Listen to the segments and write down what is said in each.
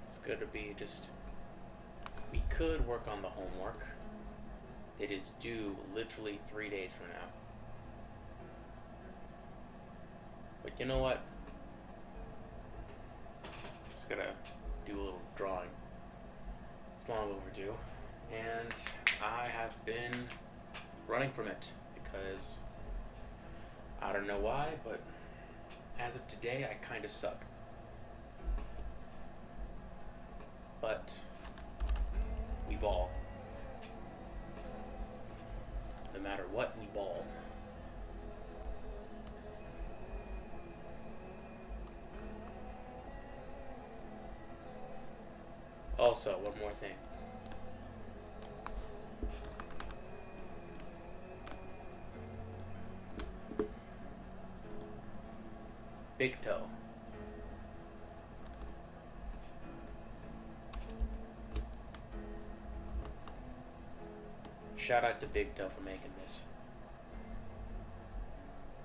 It's good to be just. We could work on the homework. It is due literally 3 days from now. But you know what? Just gotta do a little drawing. It's long overdue. And I have been running from it because I don't know why, but as of today, I kind of suck. But we ball. No matter what, we ball. Also, one more thing. Big Toe. Shout out to Big Toe for making this.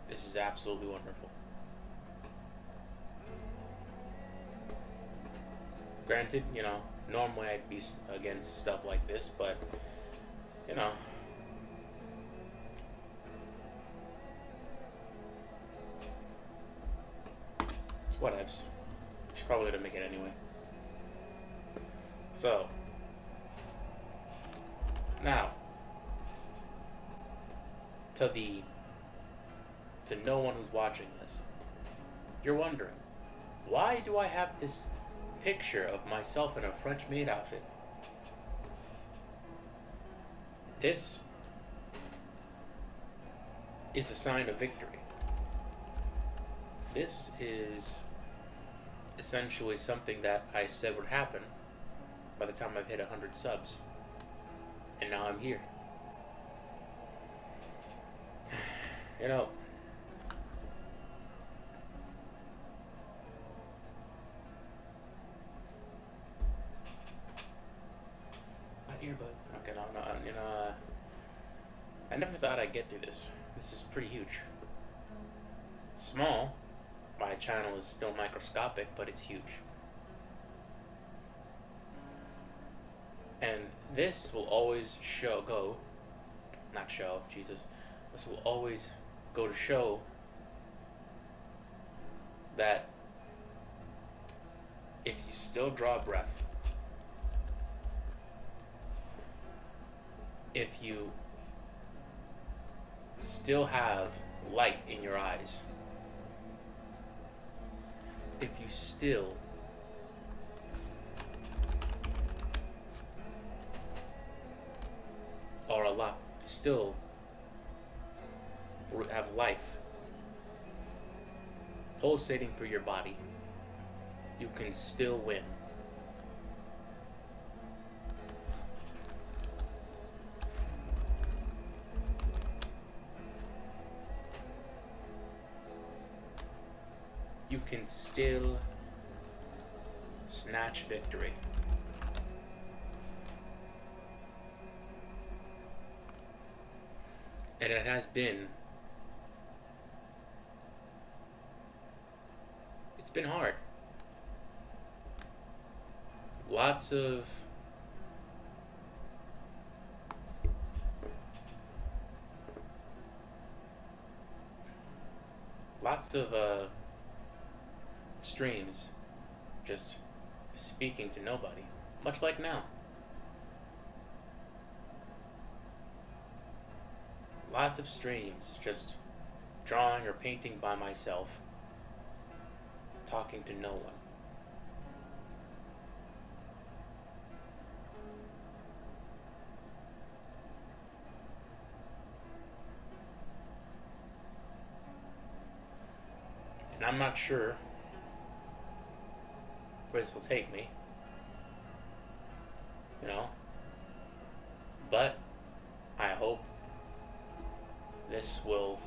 This is absolutely wonderful. Granted, you know, normally I'd be against stuff like this, but, you know, it's whatevs. She's probably gonna make it anyway. So, now, to no one who's watching this, you're wondering, why do I have this picture of myself in a French maid outfit? This is a sign of victory. This is essentially something that I said would happen by the time I've hit 100 subs. And now I'm here. You know, my earbuds. Okay, no, you know, I never thought I'd get through this. This is pretty huge. Small. My channel is still microscopic, but it's huge. And this will always this will always go to show that if you still draw breath, if you still have light in your eyes, if you still are alive, still have life pulsating through your body, you can still win. You can still snatch victory. And it has been, it's been hard. Lots of streams just speaking to nobody, much like now. Lots of streams just drawing or painting by myself, talking to no one. And I'm not sure where this will take me, you know, but I hope this will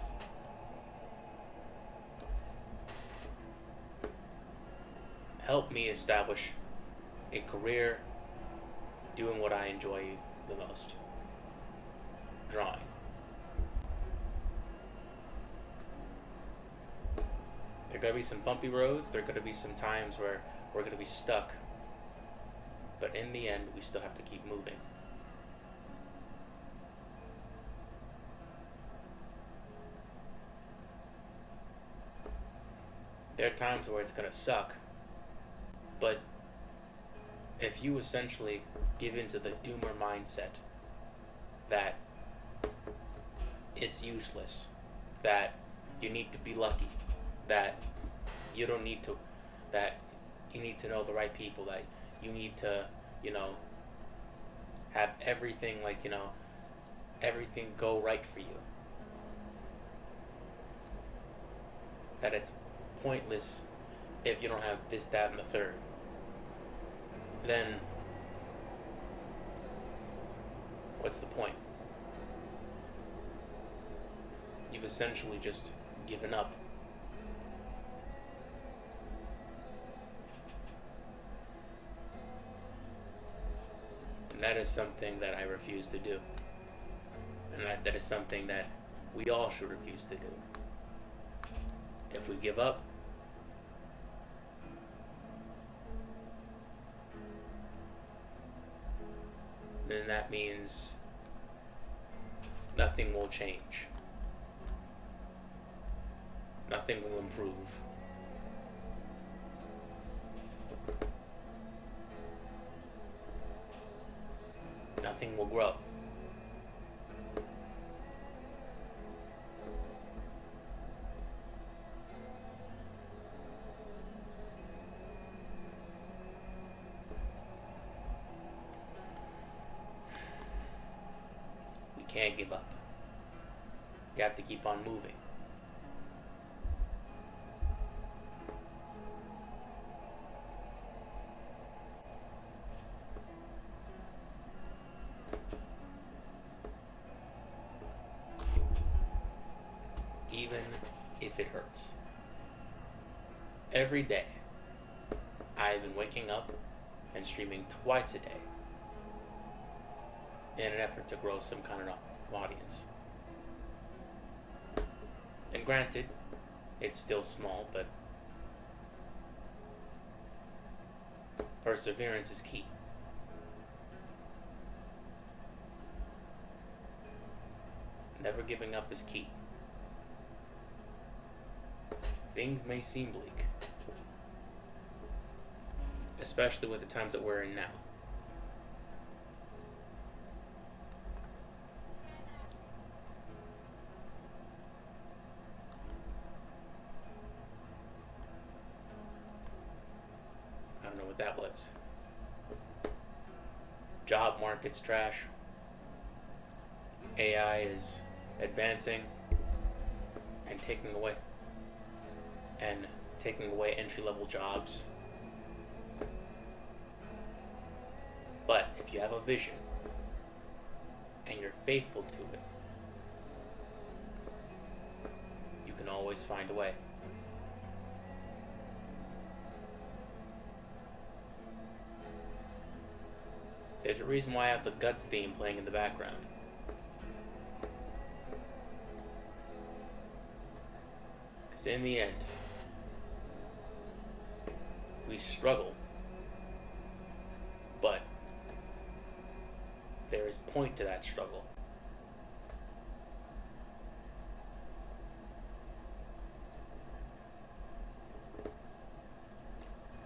help me establish a career doing what I enjoy the most, drawing. There are going to be some bumpy roads, there are going to be some times where we're going to be stuck, but in the end, we still have to keep moving. There are times where it's going to suck, but if you essentially give into the doomer mindset that it's useless, that you need to be lucky, that you don't need to, that you need to know the right people, that you need to, have everything, everything go right for you. That it's pointless if you don't have this, that, and the third. Then what's the point? You've essentially just given up. And that is something that I refuse to do. And that is something that we all should refuse to do. If we give up, then that means nothing will change. Nothing will improve. Nothing will grow. We can't give up. You have to keep on moving. Even if it hurts. Every day, I've been waking up and streaming twice a day in an effort to grow some kind of audience. And granted, it's still small, but perseverance is key. Never giving up is key. Things may seem bleak, especially with the times that we're in now. I don't know what that was. Job market's trash. AI is advancing and taking away entry-level jobs. But if you have a vision and you're faithful to it, you can always find a way. There's a reason why I have the Guts theme playing in the background. Because in the end, we struggle, but there is point to that struggle.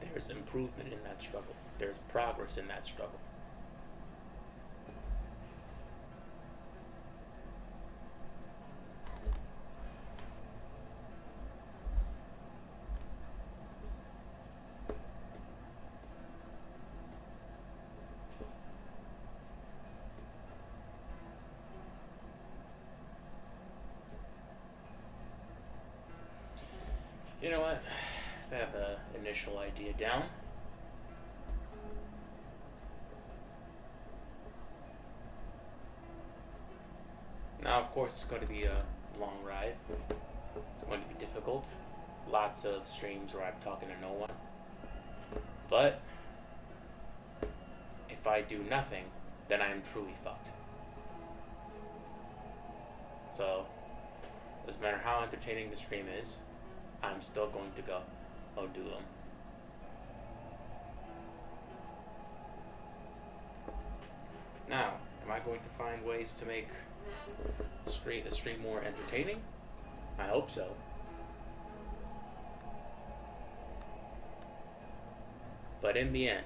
There's improvement in that struggle. There's progress in that struggle. You know what? I have the initial idea down. Now, of course, it's going to be a long ride. It's going to be difficult. Lots of streams where I'm talking to no one. But if if I do nothing, then I am truly fucked. So, doesn't matter how entertaining the stream is, I'm still going to go do them. Now, am I going to find ways to make the stream more entertaining? I hope so. But in the end,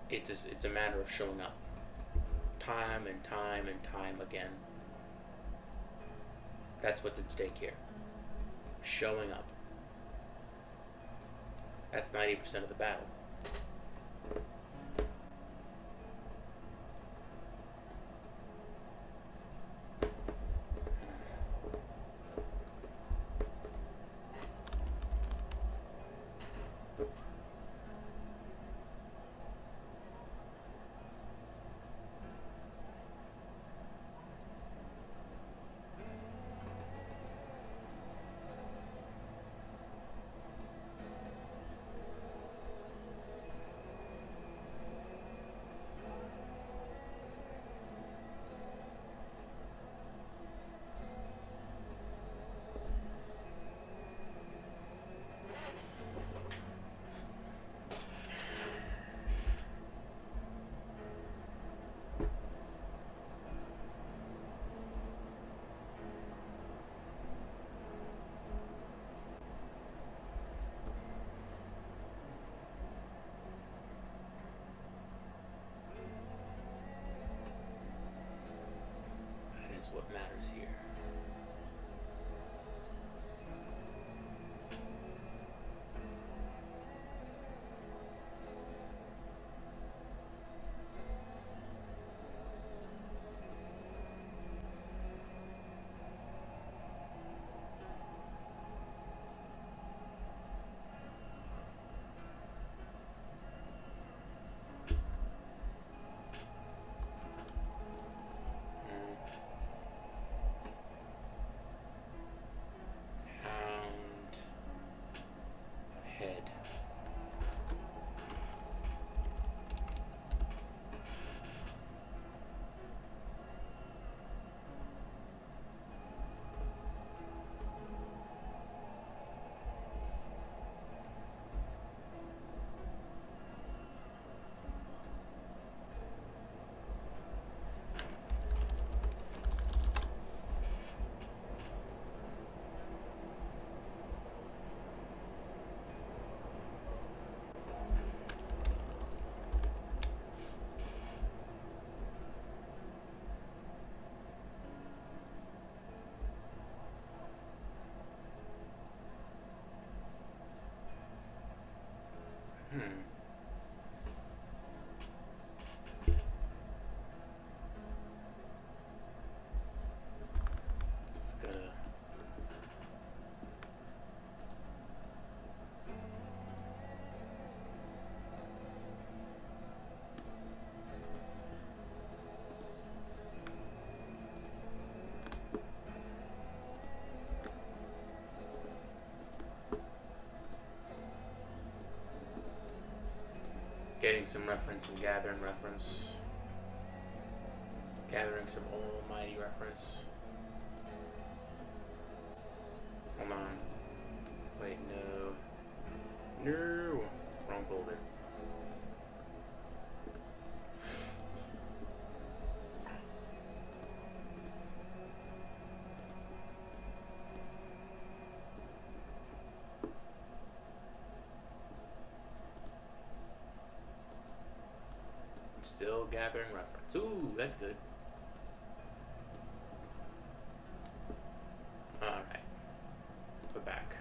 it's a matter of showing up. Time and time and time again. That's what's at stake here. Showing up. That's 90% of the battle. What matters here. It's gotta. Getting some reference and gathering reference. Gathering some almighty reference. Hold on. Wait, no. No! Wrong folder. Still gathering reference. Ooh, that's good. Alright. We're back.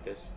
this.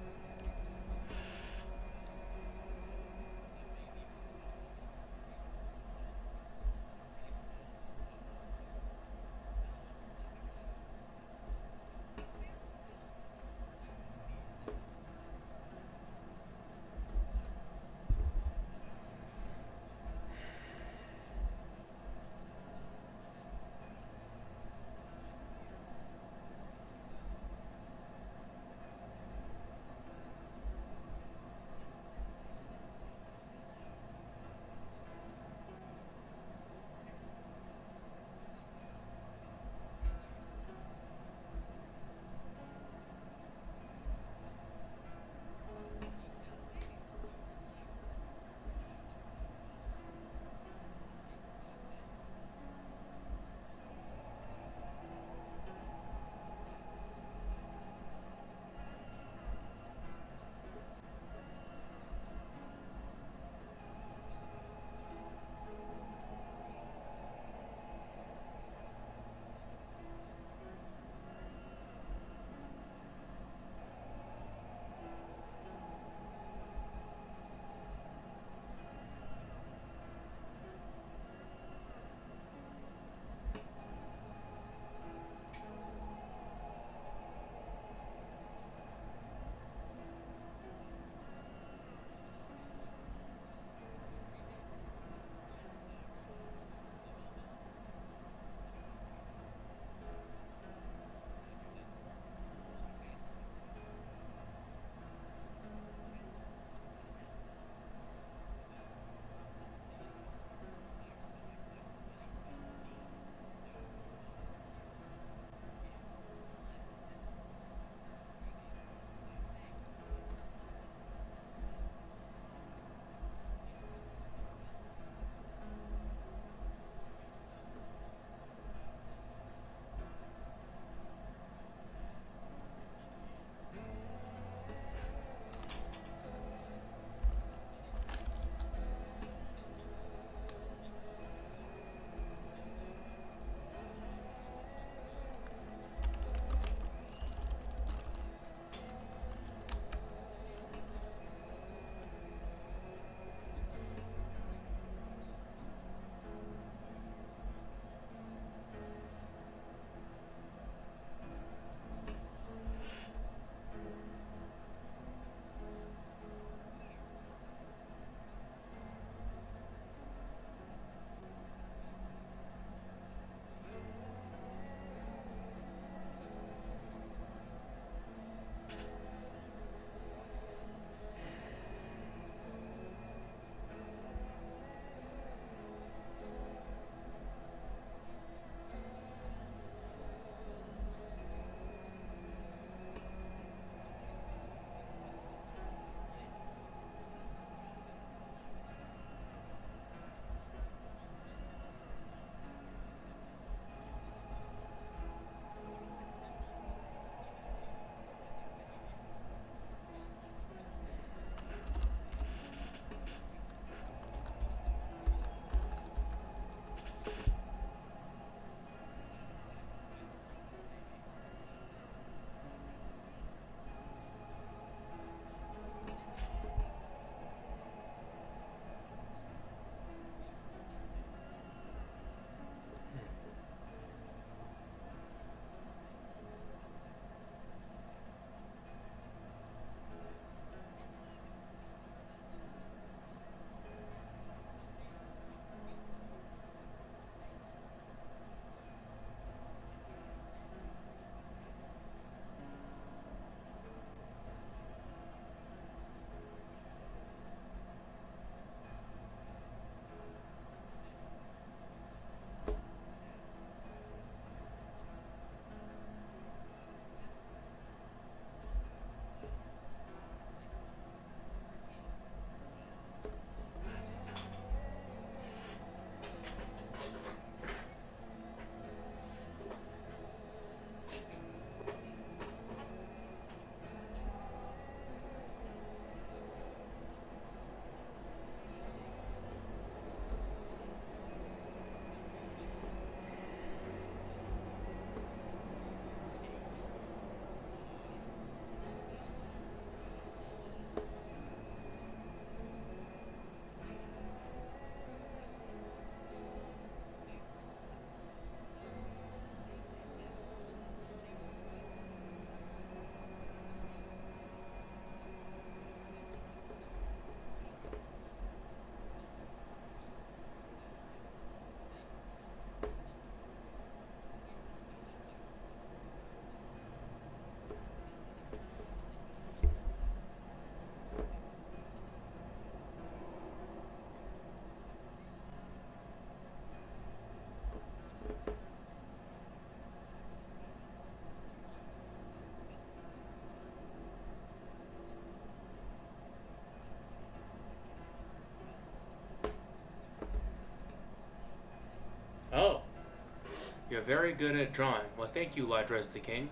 You're very good at drawing. Well, thank you, Ladres the King.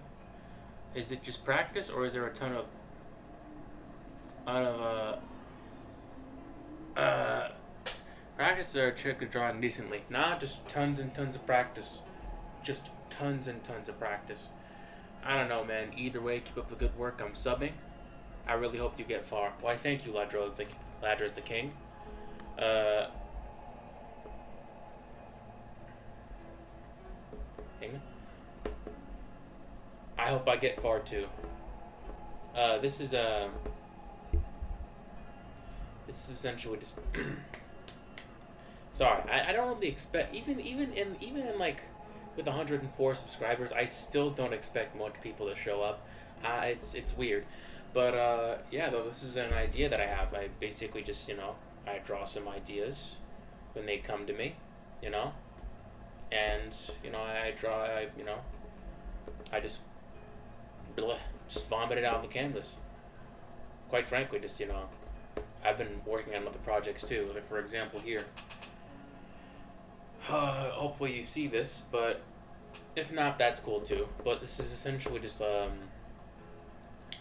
Is it just practice, or is there a ton of uh practice or a trick of drawing decently? Nah, just tons and tons of practice. Just tons and tons of practice. I don't know, man. Either way, keep up the good work. I'm subbing. I really hope you get far. Why, thank you, Ladros the King. Hang on. I hope I get far too. This is essentially just. Sorry, I don't really expect even in like with 104 subscribers, I still don't expect much people to show up. It's weird, but yeah, though this is an idea that I have. I basically just I draw some ideas when they come to me, and I draw. I just vomit it out on the canvas. Quite frankly, just I've been working on other projects too. Like for example, here. Hopefully you see this, but if not, that's cool too. But this is essentially just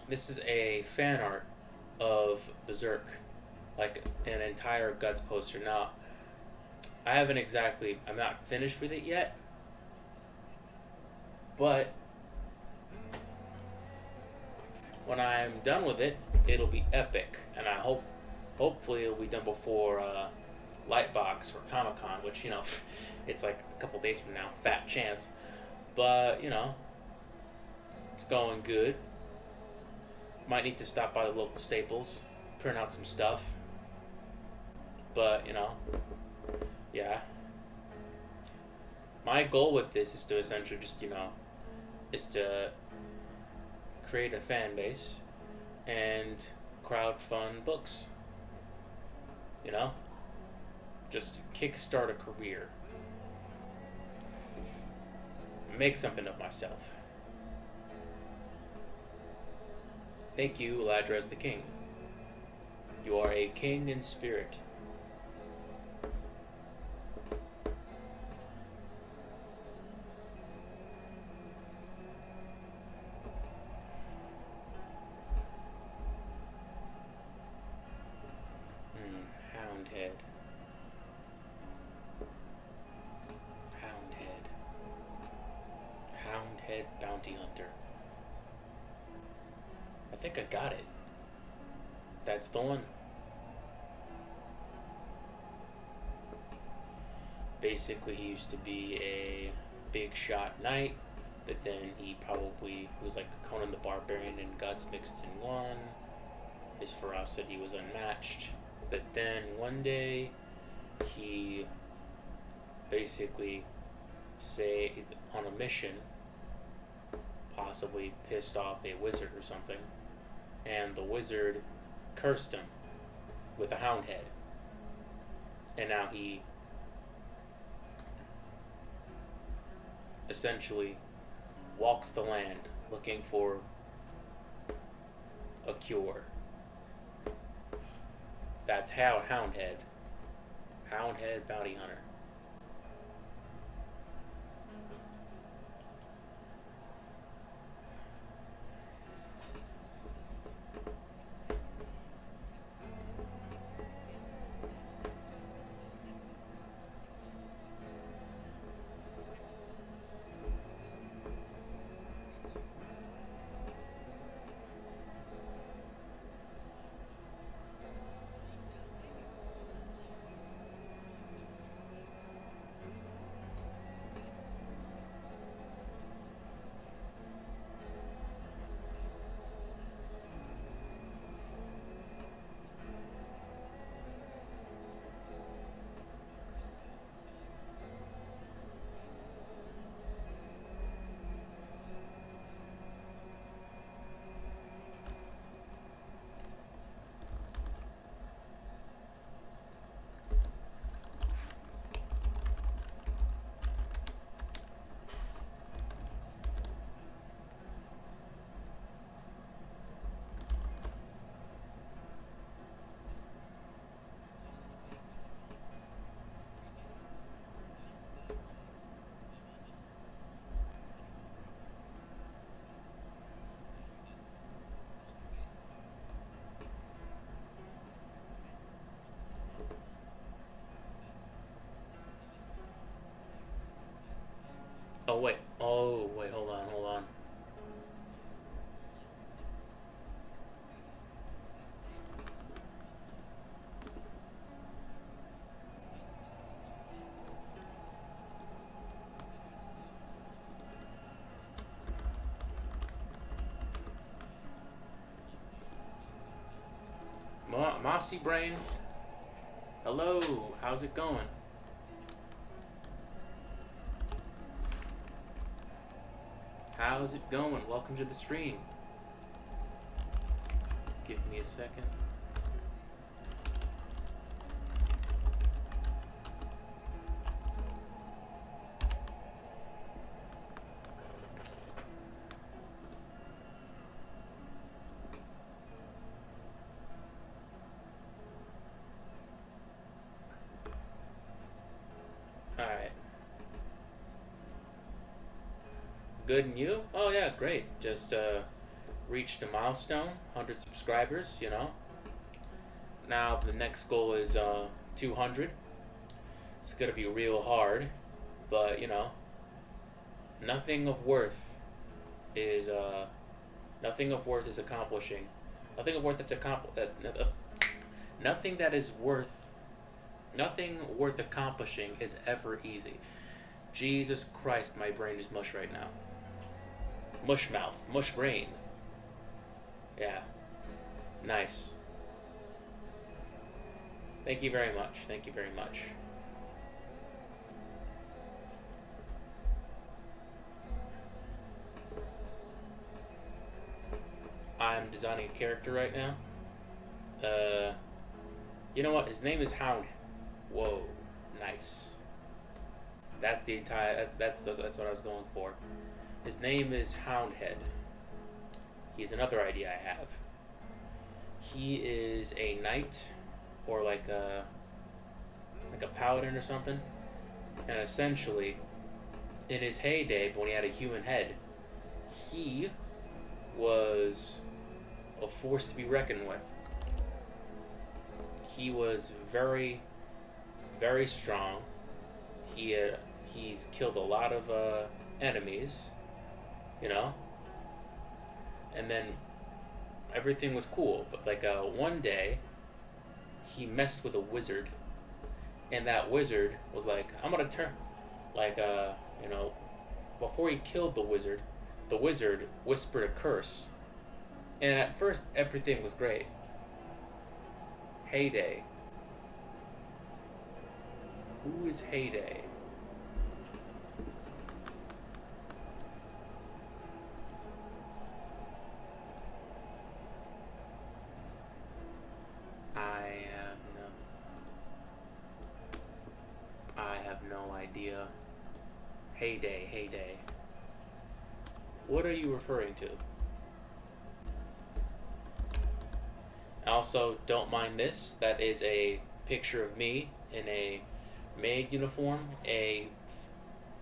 this is a fan art of Berserk, like an entire Guts poster. Now, I'm not finished with it yet, but when I'm done with it, it'll be epic, and hopefully it'll be done before Lightbox or Comic-Con, which it's like a couple days from now, fat chance, but it's going good. Might need to stop by the local Staples, print out some stuff, but yeah, my goal with this is to essentially just is to create a fan base and crowdfund books, just kickstart a career, make something of myself. Thank you, Ladres the King. You are a king in spirit. Houndhead. Houndhead Bounty Hunter. I think I got it. That's the one. Basically, he used to be a big shot knight, but then he was like Conan the Barbarian and Guts mixed in one. His ferocity was unmatched. But then one day, he basically on a mission, possibly pissed off a wizard or something, and the wizard cursed him with a hound head. And now he essentially walks the land looking for a cure. That's how Houndhead Bounty Hunter. Oh wait. Oh wait. Hold on. Hold on. Mossy Brain. Hello. How's it going? How's it going? Welcome to the stream. Give me a second. Alright. Good and you? Oh yeah, great. Just reached a milestone, 100 subscribers, you know. Now the next goal is 200. It's gonna be real hard, but you know, nothing of worth is accomplishing. Nothing of worth that's nothing worth accomplishing is ever easy. Jesus Christ, my brain is mush right now. Mush mouth, mush brain. Yeah. Nice. Thank you very much. Thank you very much. I'm designing a character right now. You know what? His name is Hound. Whoa, nice. That's the entire. That's what I was going for. His name is Houndhead. He's another idea I have. He is a knight, or like a paladin or something, and essentially, in his heyday, when he had a human head, he was a force to be reckoned with. He was very, very strong. He's killed a lot of enemies, you know. And then everything was cool, but like one day, he messed with a wizard, and that wizard was like, "I'm gonna turn," like you know, before he killed the wizard whispered a curse, and at first everything was great. Heyday. Who is Heyday? I have no idea. Heyday. What are you referring to? Also, don't mind this. That is a picture of me in a maid uniform. A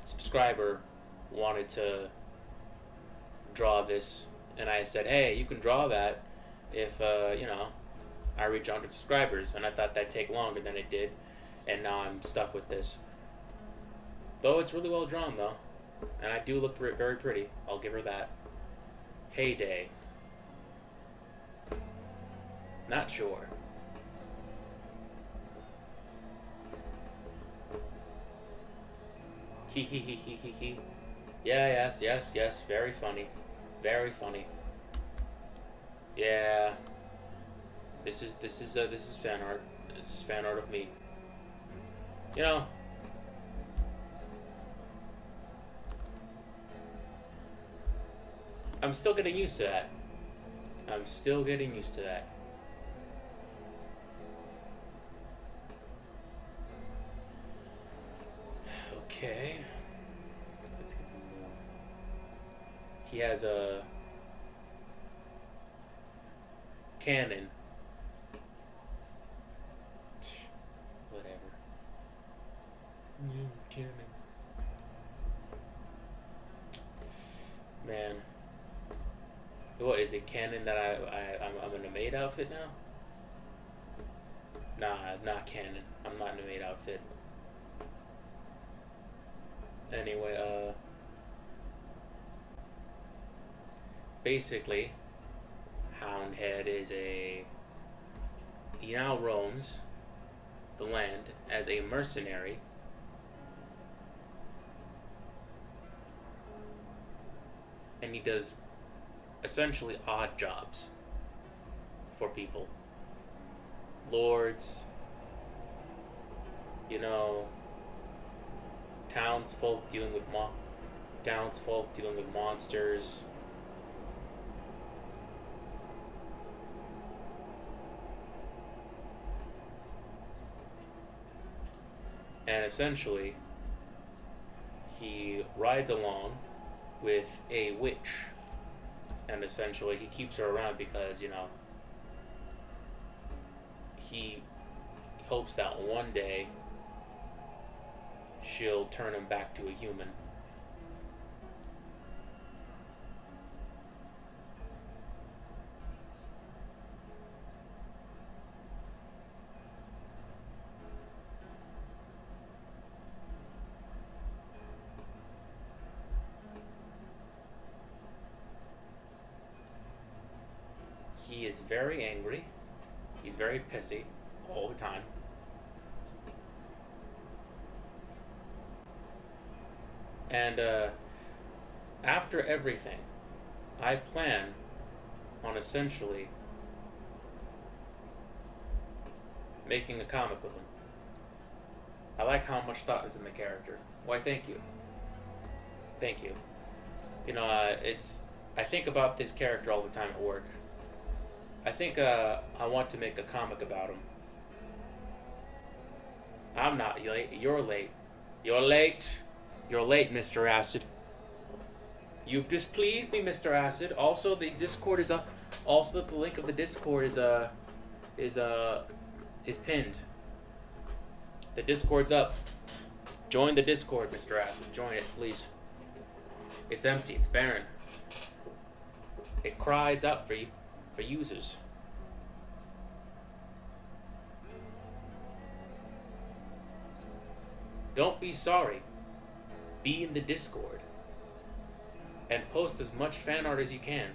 subscriber wanted to draw this, and I said, "Hey, you can draw that if you know, I reach 100 subscribers." And I thought that'd take longer than it did, and now I'm stuck with this. Though it's really well drawn, though, and I do look very pretty. I'll give her that. Heyday. Not sure. He. Yeah, yes. Very funny. Very funny. Yeah. This is fan art. This is fan art of me. You know. I'm still getting used to that. Okay. Let's give him more. He has a cannon. Whatever. New cannon. Man. What is it? Canon that I'm in a maid outfit now? Nah, not canon. I'm not in a maid outfit. Anyway, basically, Houndhead is he now roams the land as a mercenary. And he does essentially odd jobs for people. Lords, townsfolk dealing with monsters. And essentially, he rides along with a witch. And essentially, he keeps her around because, he hopes that one day she'll turn him back to a human. He is very angry. He's very pissy all the time. And after everything, I plan on essentially making a comic with him. I like how much thought is in the character. Why, thank you. Thank you. I think about this character all the time at work. I think I want to make a comic about him. I'm not late. You're late. You're late. You're late, Mr. Acid. You've displeased me, Mr. Acid. Also, the Discord is up. Also, the link of the Discord is pinned. The Discord's up. Join the Discord, Mr. Acid. Join it, please. It's empty. It's barren. It cries out for you. For users. Don't be sorry. Be in the Discord. And post as much fan art as you can.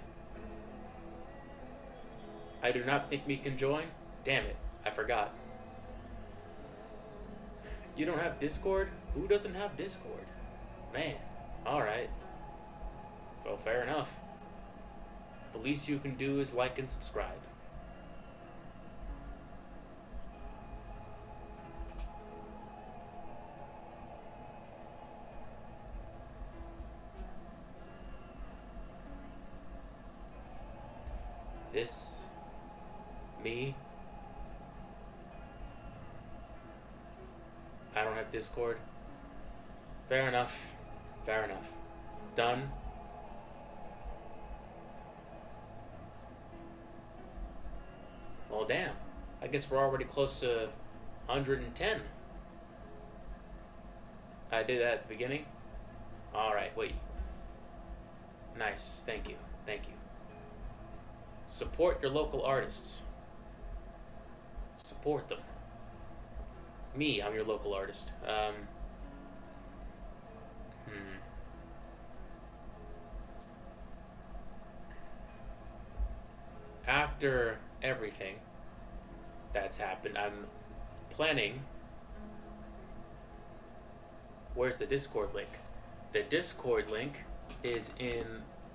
I do not think we can join? Damn it, I forgot. You don't have Discord? Who doesn't have Discord? Man, alright. Well, fair enough. The least you can do is like and subscribe. This, me, I don't have Discord. Fair enough. Fair enough. Done. Well, damn. I guess we're already close to 110. I did that at the beginning? Alright, wait. Nice. Thank you. Thank you. Support your local artists. Support them. Me, I'm your local artist. After everything that's happened, I'm planning. Where's the Discord link? The Discord link is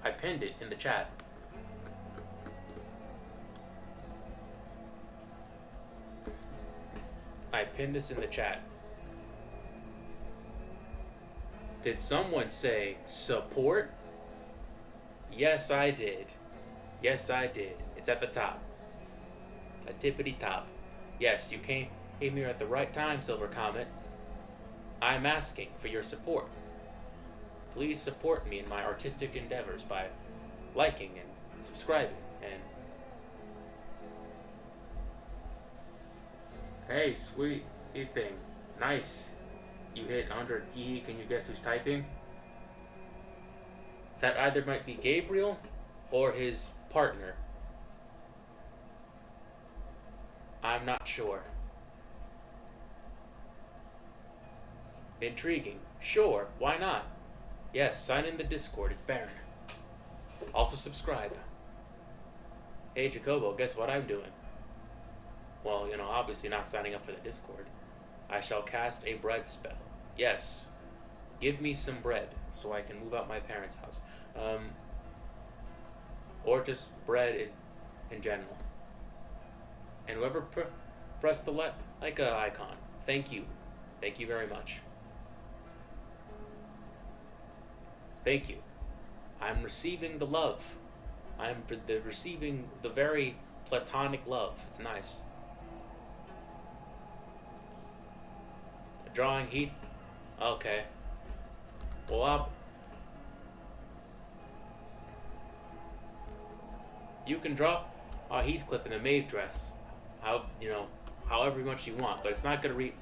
I pinned it in the chat. I pinned this in the chat. Did someone say support? Yes, I did. Yes, I did. It's at the top. A tippity top. Yes, you came here at the right time, Silver Comet. I'm asking for your support. Please support me in my artistic endeavors by liking and subscribing and... Hey, sweet thing. Nice. You hit 100 P. Can you guess who's typing? That either might be Gabriel or his partner. I'm not sure. Intriguing. Sure, why not? Yes, sign in the Discord. It's Baron. Also subscribe. Hey Jacobo, guess what I'm doing? Well, obviously not signing up for the Discord. I shall cast a bread spell. Yes, give me some bread so I can move out my parents' house. Or just bread in general. And whoever pressed the like icon, thank you. Thank you very much. Thank you. I'm receiving the love. I'm receiving the very platonic love. It's nice. Drawing Heath. Okay. Well, you can draw Heathcliff in the maid dress, however much you want, but it's not gonna beat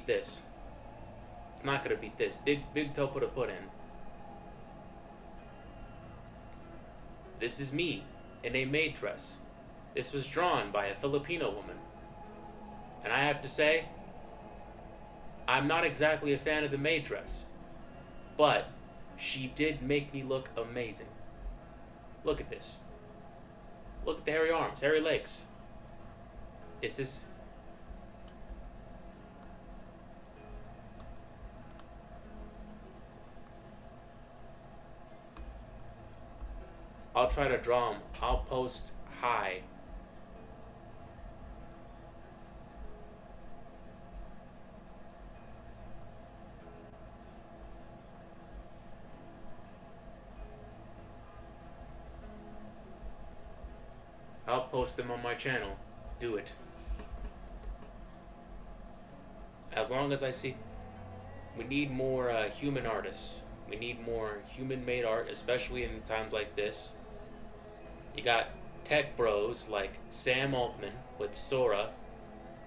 this. It's not gonna beat this. Big toe put a foot in. This is me in a maid dress. This was drawn by a Filipino woman, and I have to say, I'm not exactly a fan of the maid dress, but she did make me look amazing. Look at this. Look at the hairy arms, hairy legs. Is this... I'll try to draw him. I'll post hi. I'll post them on my channel. Do it. As long as I see... We need more human artists. We need more human-made art, especially in times like this. You got tech bros like Sam Altman with Sora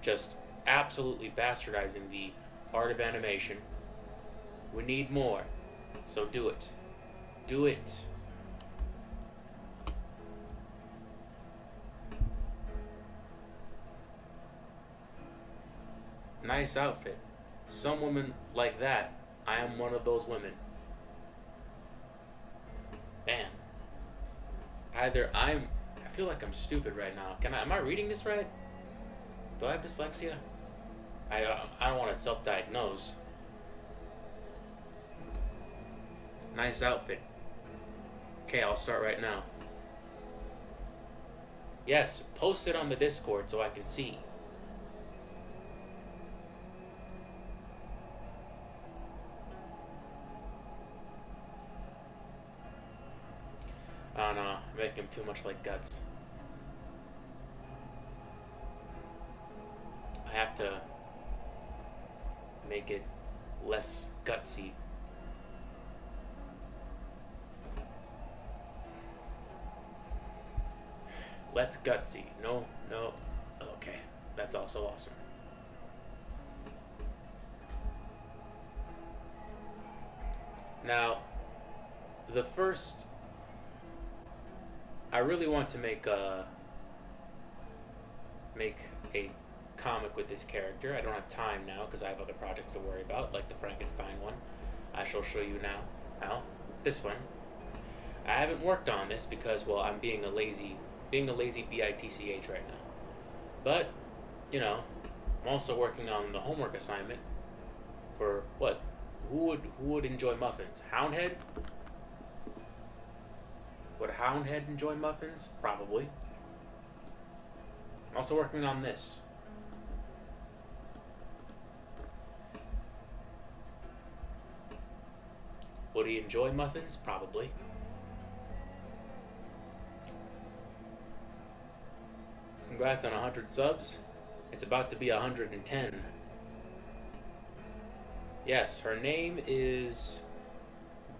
just absolutely bastardizing the art of animation. We need more. So do it. Do it. Nice outfit. Some women like that. I am one of those women. Bam. I feel like I'm stupid right now. Am I reading this right? Do I have dyslexia? I don't want to self-diagnose. Nice outfit. Okay, I'll start right now. Yes, post it on the Discord so I can see. Oh no, making him too much like Guts. I have to make it less gutsy. Let's gutsy. No. Okay, that's also awesome. Now, I really want to make a comic with this character. I don't have time now because I have other projects to worry about, like the Frankenstein one. I shall show you now. This one. I haven't worked on this because, well, I'm being a lazy bitch right now. But, I'm also working on the homework assignment for what? Who would enjoy muffins? Houndhead? Would Houndhead enjoy muffins? Probably. I'm also working on this. Would he enjoy muffins? Probably. Congrats on 100 subs. It's about to be 110. Yes, her name is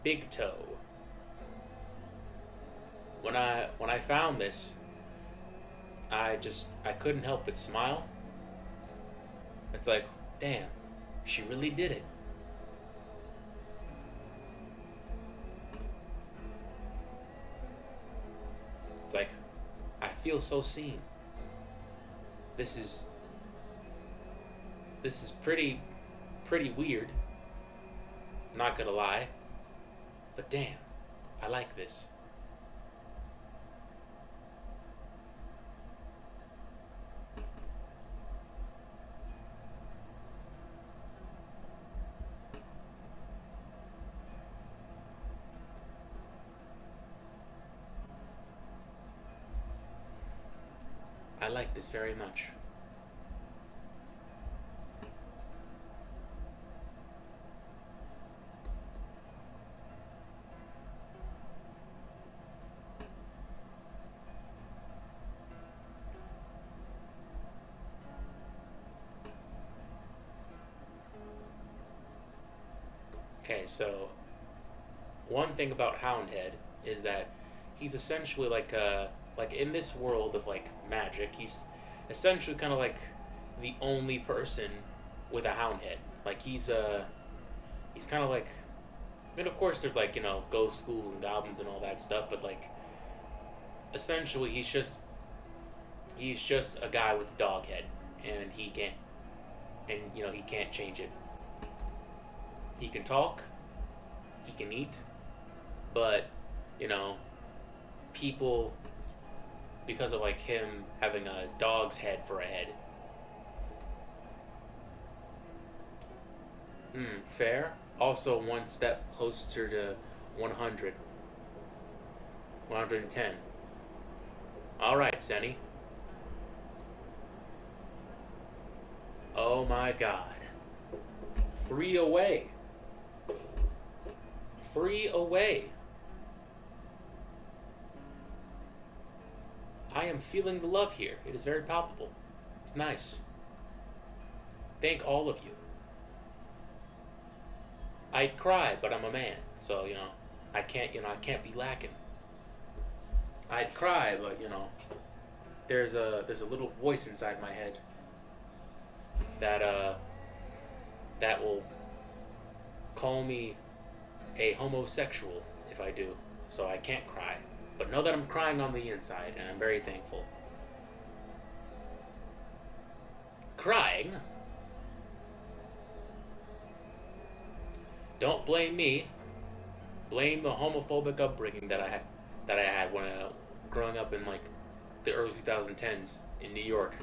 Big Toe. When I found this, I couldn't help but smile. It's like, damn, she really did it. It's like, I feel so seen. This is pretty weird. Not gonna lie. But damn, I like this. I like this very much. Okay, so one thing about Houndhead is that he's essentially like in this world of like magic, he's essentially kind of like the only person with a hound head. Like he's kind of like, I mean, of course there's like, you know, ghost schools and goblins and all that stuff, but like essentially he's just a guy with a dog head, and he can't, and you know, he can't change it. He can talk, he can eat, but you know, people, because of like him having a dog's head for a head. Fair. Also one step closer to 100. 110. Alright, Senny. Oh my god. 3 away. 3 away. I am feeling the love here. It is very palpable. It's nice. Thank all of you. I'd cry, but I'm a man, so you know, I can't be lacking. I'd cry, but you know, there's a little voice inside my head that will call me a homosexual if I do. So I can't cry. But know that I'm crying on the inside, and I'm very thankful. Crying? Don't blame me. Blame the homophobic upbringing that I had when growing up in like the early 2010s in New York.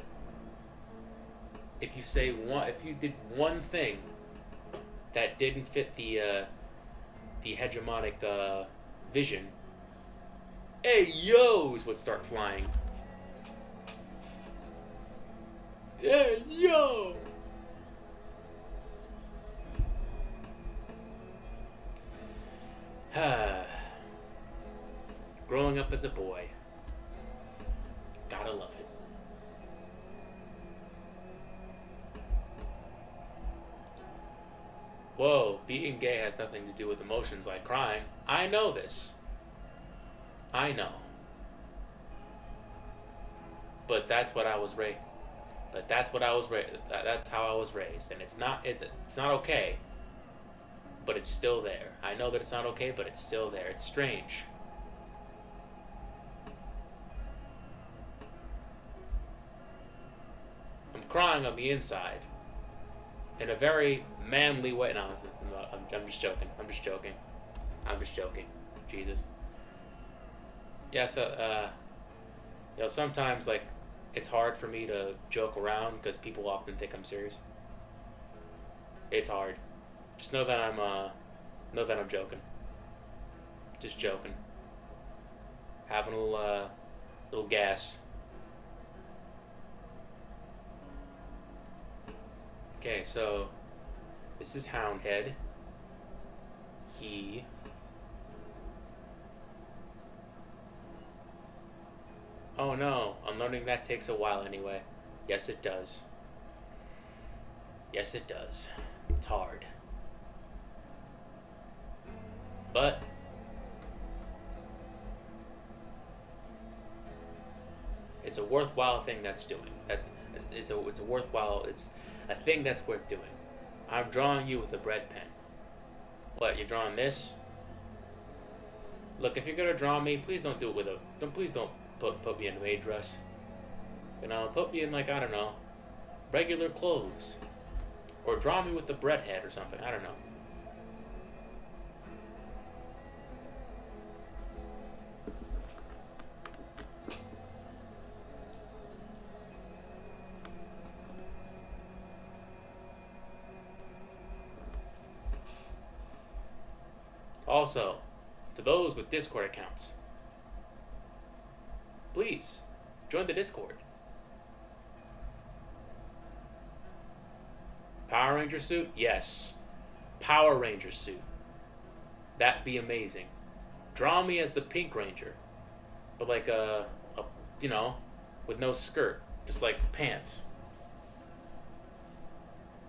If you did one thing that didn't fit the hegemonic vision, hey yo's would start flying. Hey yo! Growing up as a boy. Gotta love it. Whoa, being gay has nothing to do with emotions like crying. I know this. I know. But that's what I was raised. But that's what I was raised. That's how I was raised, and it's not okay. But it's still there. I know that it's not okay, but it's still there. It's strange. I'm crying on the inside in a very manly way. No, I'm just joking. I'm just joking. I'm just joking. Jesus. Yeah, so, you know, sometimes, like, it's hard for me to joke around because people often think I'm serious. It's hard. Just know that I'm joking. Just joking. Having a little gas. Okay, so this is Houndhead. Oh no, I'm learning that takes a while anyway. Yes, it does. Yes, it does. It's hard. But it's a worthwhile thing that's doing. It's a thing that's worth doing. I'm drawing you with a bread pen. What, you're drawing this? Look, if you're gonna draw me, please don't do it with please don't put me in a maid dress. You know, put me in, like, I don't know, regular clothes. Or draw me with the bread head or something, I don't know. Also, to those with Discord accounts, please join the Discord. Power Ranger suit? Yes. Power Ranger suit. That'd be amazing. Draw me as the Pink Ranger, but like a you know, with no skirt, just like pants.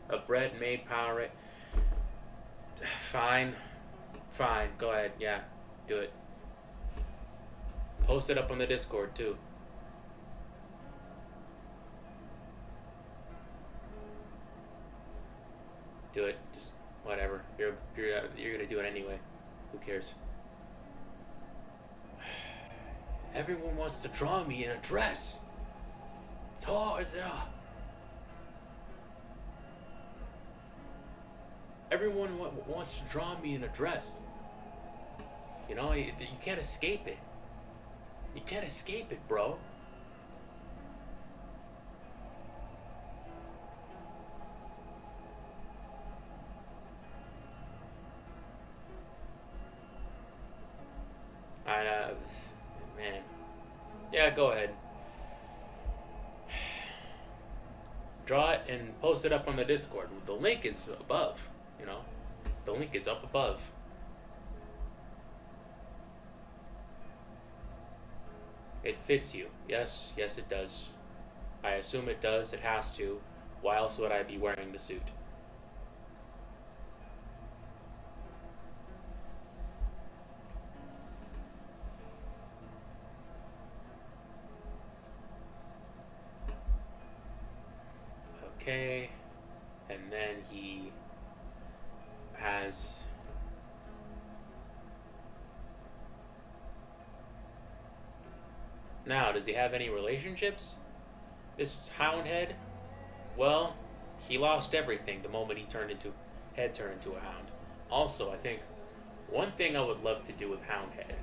A bread-made Power Ranger. Fine, fine. Go ahead. Yeah, do it. Post it up on the Discord too. Do it. Just whatever. You're gonna do it anyway. Who cares? Everyone wants to draw me in a dress. It's hard. Everyone wants to draw me in a dress. You know, you can't escape it. You can't escape it, bro. Man. Yeah, go ahead. Draw it and post it up on the Discord. The link is above, you know. The link is up above. It fits you. Yes, yes it does. I assume it does. It has to. Why else would I be wearing the suit? Okay, and then he has now, does he have any relationships? This Houndhead? Well, he lost everything the moment he turned into a hound. Also, I think one thing I would love to do with Houndhead,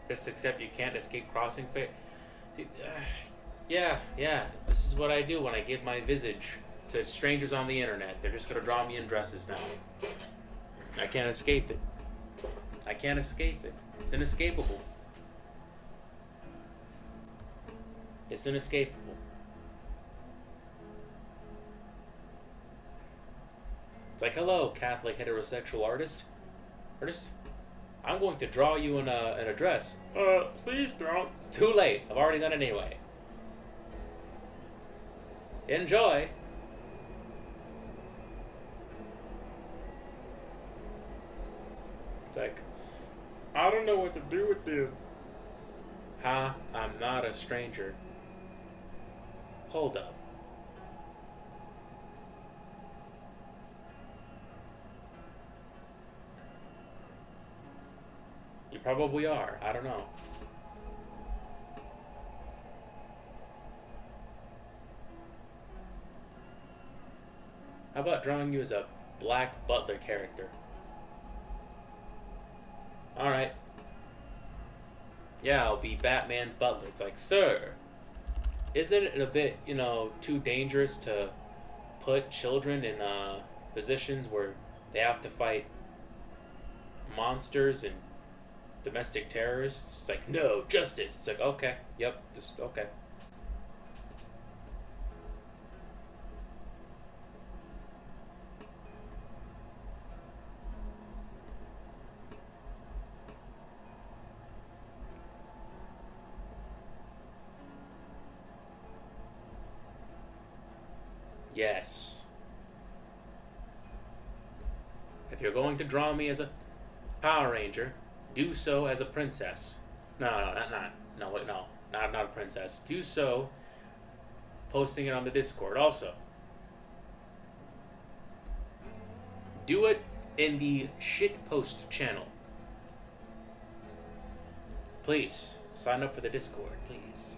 just except you can't escape crossing fit. Yeah, this is what I do when I give my visage to strangers on the internet. They're just gonna draw me in dresses now. I can't escape it. I can't escape it. It's inescapable. It's inescapable. It's like, hello, Catholic heterosexual artist. I'm going to draw you in a dress. Please don't. Too late. I've already done it anyway. Enjoy. It's like, I don't know what to do with this. Ha, I'm not a stranger. Hold up. You probably are. I don't know. How about drawing you as a Black Butler character? Alright. Yeah, I'll be Batman's butler. It's like, sir, isn't it a bit, you know, too dangerous to put children in positions where they have to fight monsters and domestic terrorists? It's like, no, justice. It's like, okay, yep, okay. Yes. If you're going to draw me as a Power Ranger, do so as a princess. No, not a princess. Do so posting it on the Discord also. Do it in the shitpost channel. Please, sign up for the Discord, please.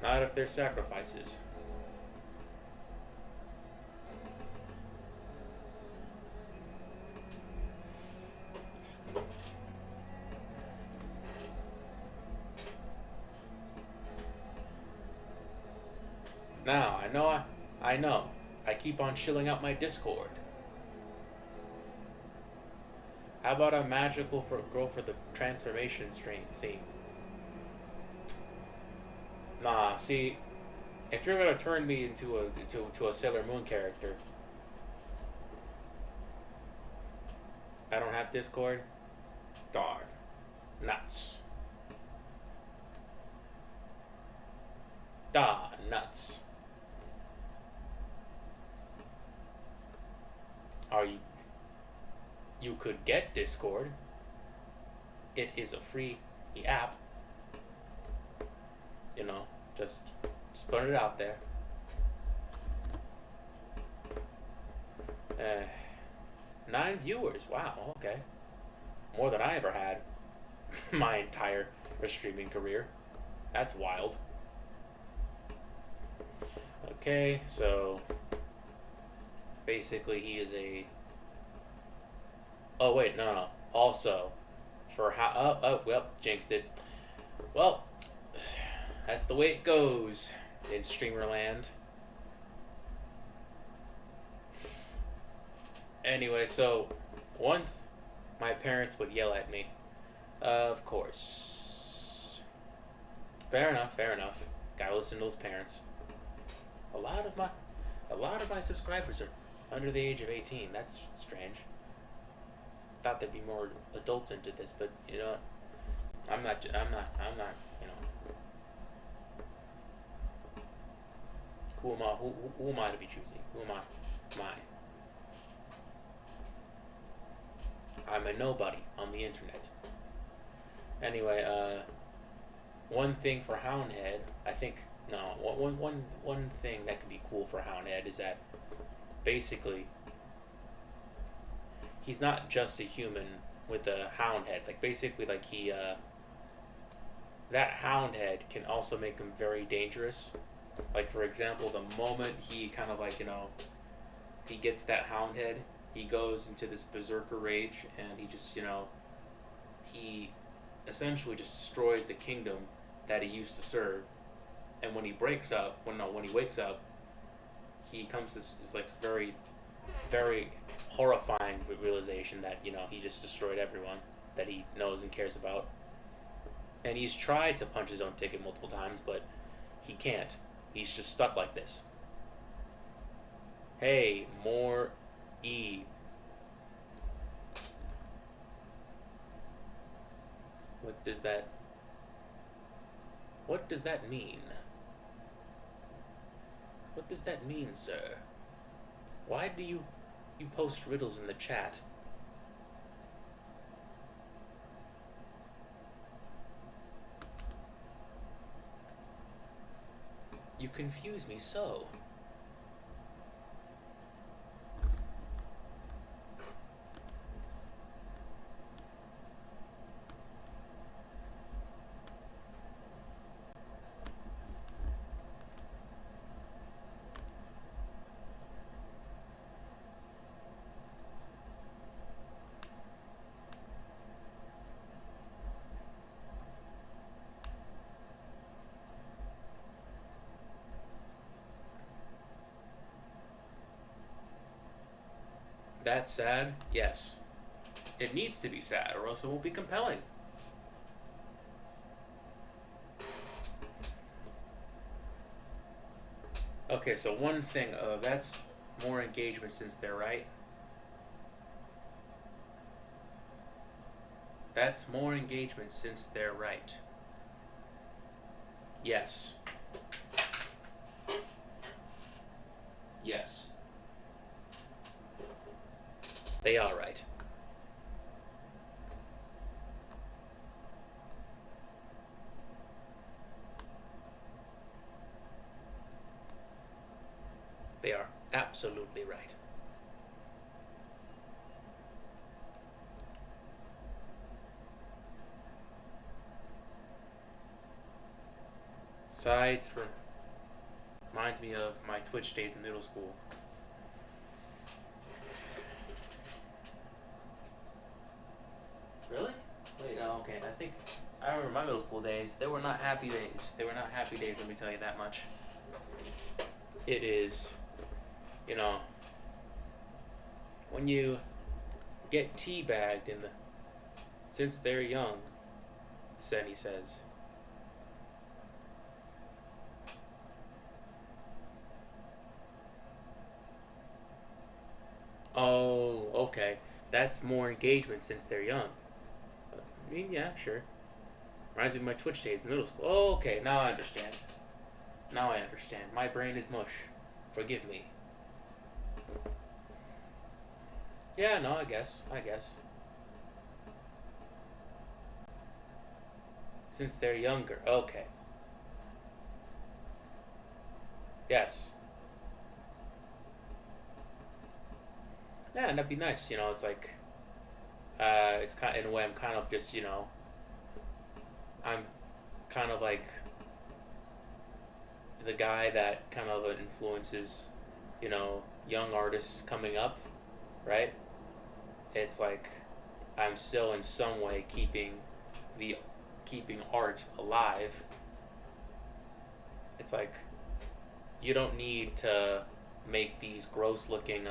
Not if there's sacrifices. Now, I know. I keep on chilling out my Discord. How about a magical girl for the transformation scene? Nah, see, If you're gonna turn me into a Sailor Moon character, I don't have Discord. Darn, nuts. Da nuts. Are you? You could get Discord. It is a free app. You know, just put it out there. Uh, 9 viewers. Wow. Okay, more than I ever had my entire streaming career. That's wild. Okay, so basically he is a. Oh wait, no. Also, for how? Well, jinxed it. Well, that's the way it goes in Streamerland. Anyway, so my parents would yell at me. Of course. Fair enough. Fair enough. Gotta listen to those parents. A lot of my subscribers are under the age of 18. That's strange. Thought there'd be more adults into this, but you know, I'm not. You know, who am I? Who am I to be choosy? Who am I? I'm a nobody on the internet. Anyway, one thing for Houndhead, I think. No, one thing that could be cool for Houndhead is that basically he's not just a human with a hound head. Like basically, like that hound head can also make him very dangerous. Like for example, the moment he kind of like he gets that hound head, he goes into this berserker rage, and he just he essentially just destroys the kingdom that he used to serve. And when he wakes up, he comes to this like very, very horrifying realization that he just destroyed everyone that he knows and cares about. And he's tried to punch his own ticket multiple times, but he can't. He's just stuck like this. Hey, more E. What does that mean? What does that mean, sir? Why do you post riddles in the chat? You confuse me so. That's sad? Yes. It needs to be sad, or else it won't be compelling. Okay, so one thing, that's more engagement since they're right. That's more engagement since they're right. Yes. Yes. They are right. They are absolutely right. Sides reminds me of my Twitch days in middle school. Really? Wait, oh, okay. I remember my middle school days. They were not happy days. They were not happy days, let me tell you that much. It is, when you get teabagged since they're young, Senny says. Oh, okay. That's more engagement since they're young. I mean, yeah, sure. Reminds me of my Twitch days in middle school. Oh, okay, now I understand. Now I understand. My brain is mush. Forgive me. Yeah, no, I guess. I guess. Since they're younger. Okay. Yes. Yeah, and that'd be nice. It's like, it's kind of, in a way, I'm kind of just, I'm kind of like the guy that kind of influences, young artists coming up, right? It's like I'm still in some way the keeping art alive. It's like you don't need to make these gross looking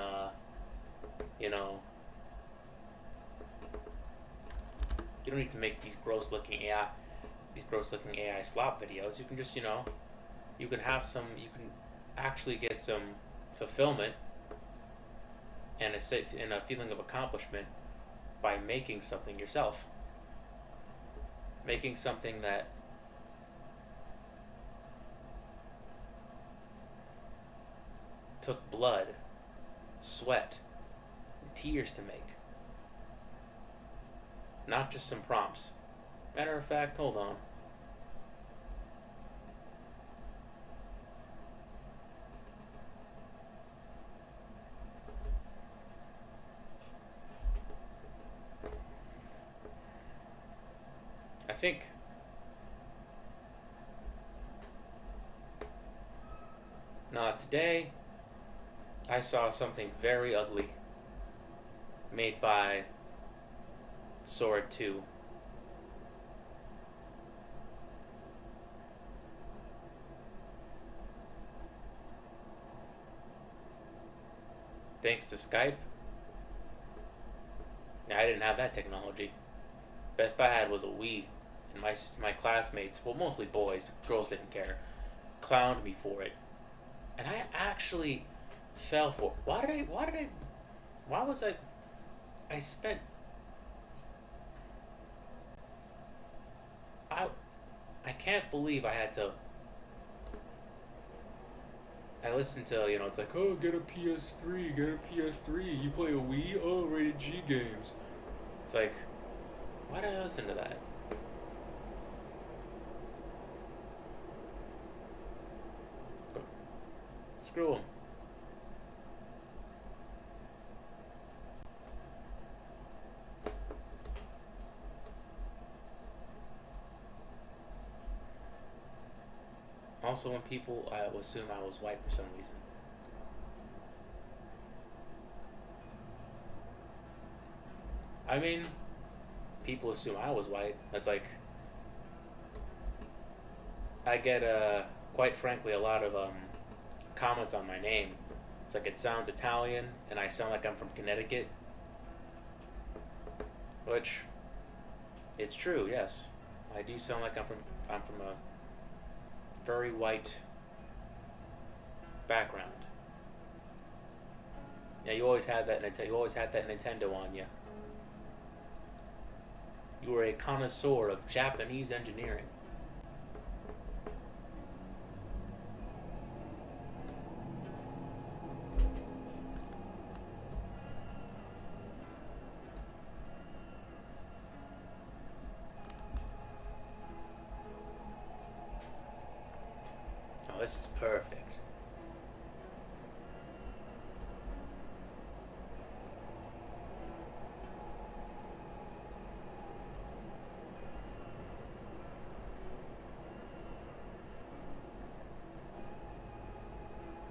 you know you don't need to make these gross looking AI slop videos. You can just, you can have some you can actually get some fulfillment and a feeling of accomplishment by making something yourself. Making something that took blood, sweat, and tears to make. Not just some prompts. Matter of fact, hold on. I think not today. I saw something very ugly made by Sword 2. Thanks to Skype. I didn't have that technology. Best I had was a Wii, and my classmates, well, mostly boys, girls didn't care, clowned me for it, and I actually fell for it. Why was I spent I I can't believe I had to. I listened to, it's like, oh, get a PS3, get a PS3. You play a Wii? Oh, rated G games. It's like, why did I listen to that? Screw them. Also, when people assume I was white for some reason. I mean, people assume I was white. That's like, I get, quite frankly, a lot of comments on my name. It's like it sounds Italian, and I sound like I'm from Connecticut, which it's true. Yes, I do sound like I'm from a very white background. Yeah, you always had that. You always had that Nintendo on you. You were a connoisseur of Japanese engineering. Oh, this is perfect.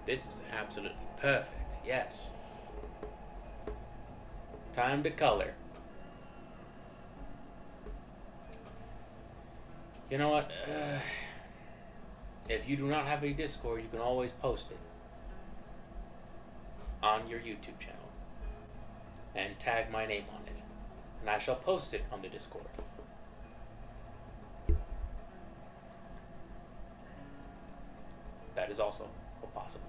This is absolutely perfect. Yes. Time to color. You know what? If you do not have a Discord, you can always post it on your YouTube channel and tag my name on it, and I shall post it on the Discord. That is also possible.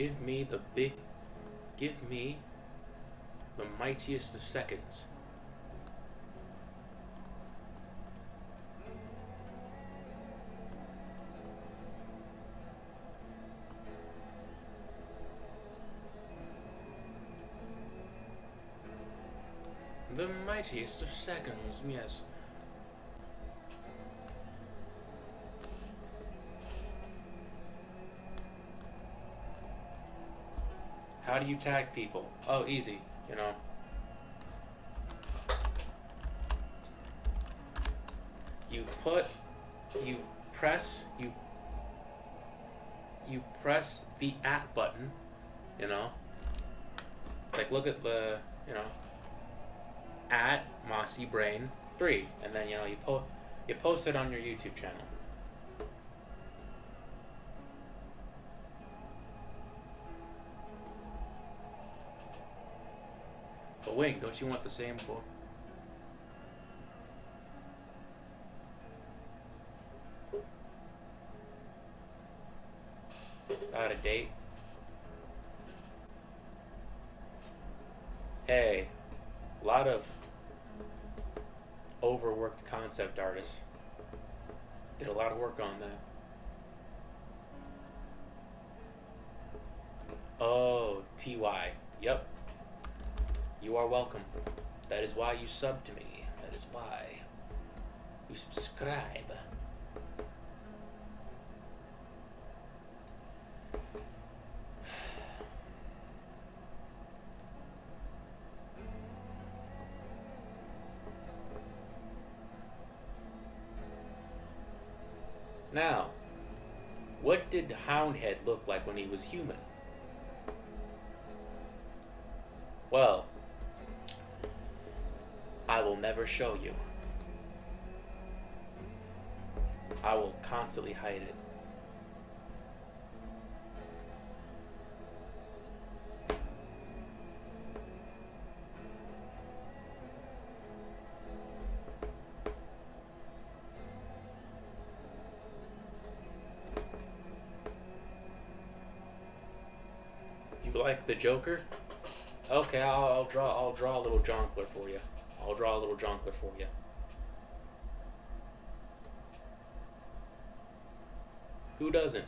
Give me the mightiest of seconds. The mightiest of seconds, yes. How do you tag people? Oh, easy, you know. You press the @ button, you know. It's like, look at the, you know, @MossyBrain3, and then, you know, you post it on your YouTube channel. But Wing, don't you want the same for? Out of date? Hey, a lot of overworked concept artists did a lot of work on that. Oh, TY. Yep. You are welcome. That is why you sub to me. That is why you subscribe. Now, what did Houndhead look like when he was human? Well, I will never show you. I will constantly hide it. You like the Joker? Okay, I'll draw a little Jonkler for you. I'll draw a little Jonkler for you. Who doesn't?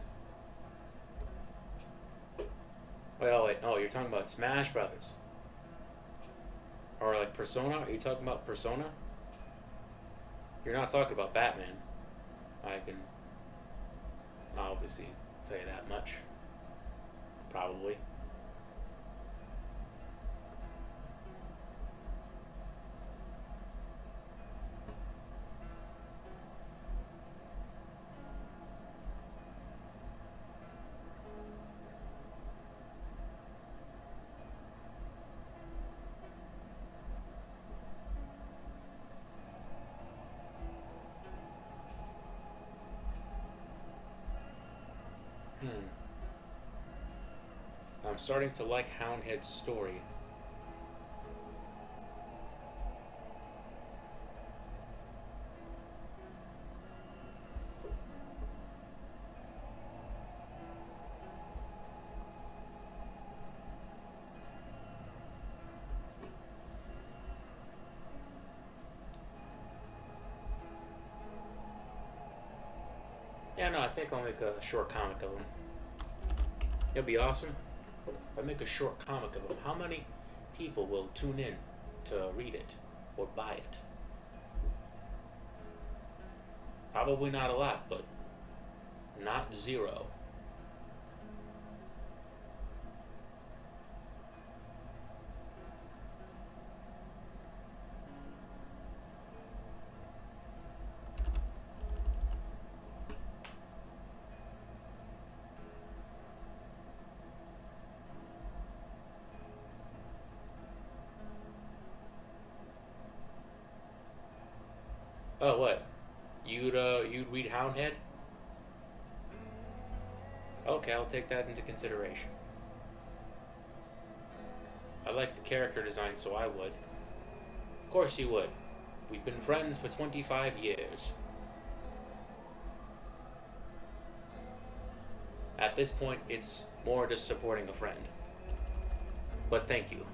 Wait, no, you're talking about Smash Brothers. Or like Persona? Are you talking about Persona? You're not talking about Batman. I can obviously tell you that much. Probably. I'm starting to like Houndhead's story. Yeah, no, I think I'll make a short comic of him. It'll be awesome. If I make a short comic of him, how many people will tune in to read it or buy it? Probably not a lot, but not zero. Oh, what? You'd read Houndhead? Okay, I'll take that into consideration. I like the character design, so I would. Of course you would. We've been friends for 25 years. At this point, it's more just supporting a friend. But thank you.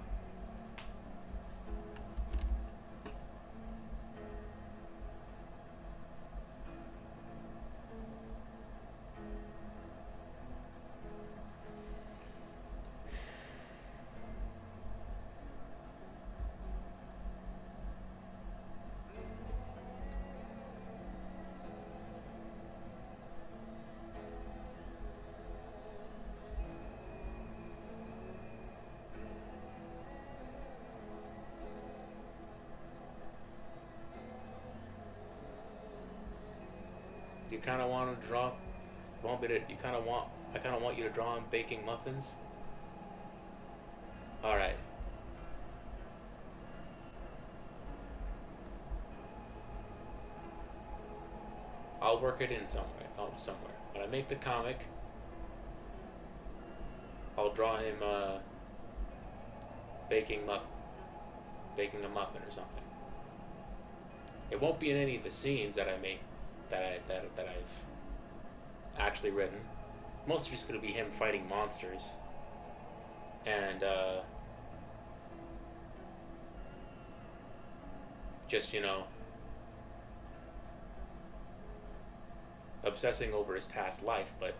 You kind of want to draw, want me to? You kind of want? I kind of want you to draw on baking muffins. All right. I'll work it in somewhere. Somewhere. When I make the comic, I'll draw him baking baking a muffin or something. It won't be in any of the scenes that I make, that I've actually written. Mostly just gonna be him fighting monsters, and just obsessing over his past life, but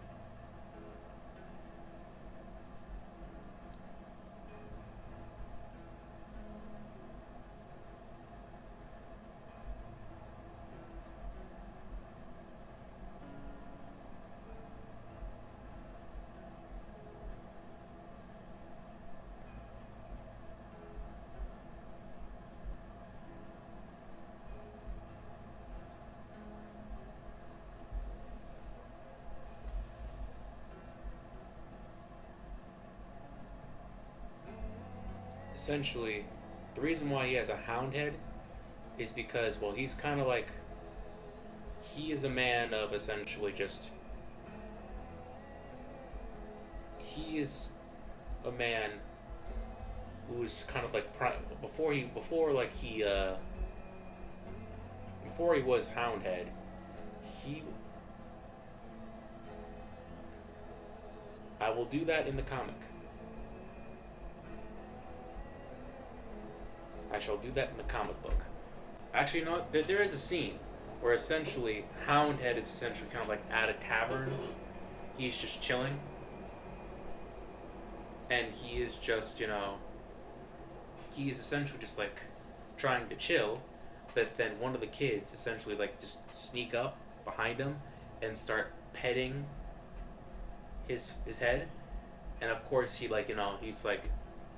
essentially, the reason why he has a hound head is because, well, he's kind of like, he is a man of essentially just, he is a man who is kind of like, before he was Houndhead, he, I will do that in the comic. I shall do that in the comic book. Actually, no, there is a scene where essentially Houndhead is essentially kind of like at a tavern. He's just chilling. And he is just, he's essentially just like trying to chill. But then one of the kids essentially like just sneak up behind him and start petting his head. And of course he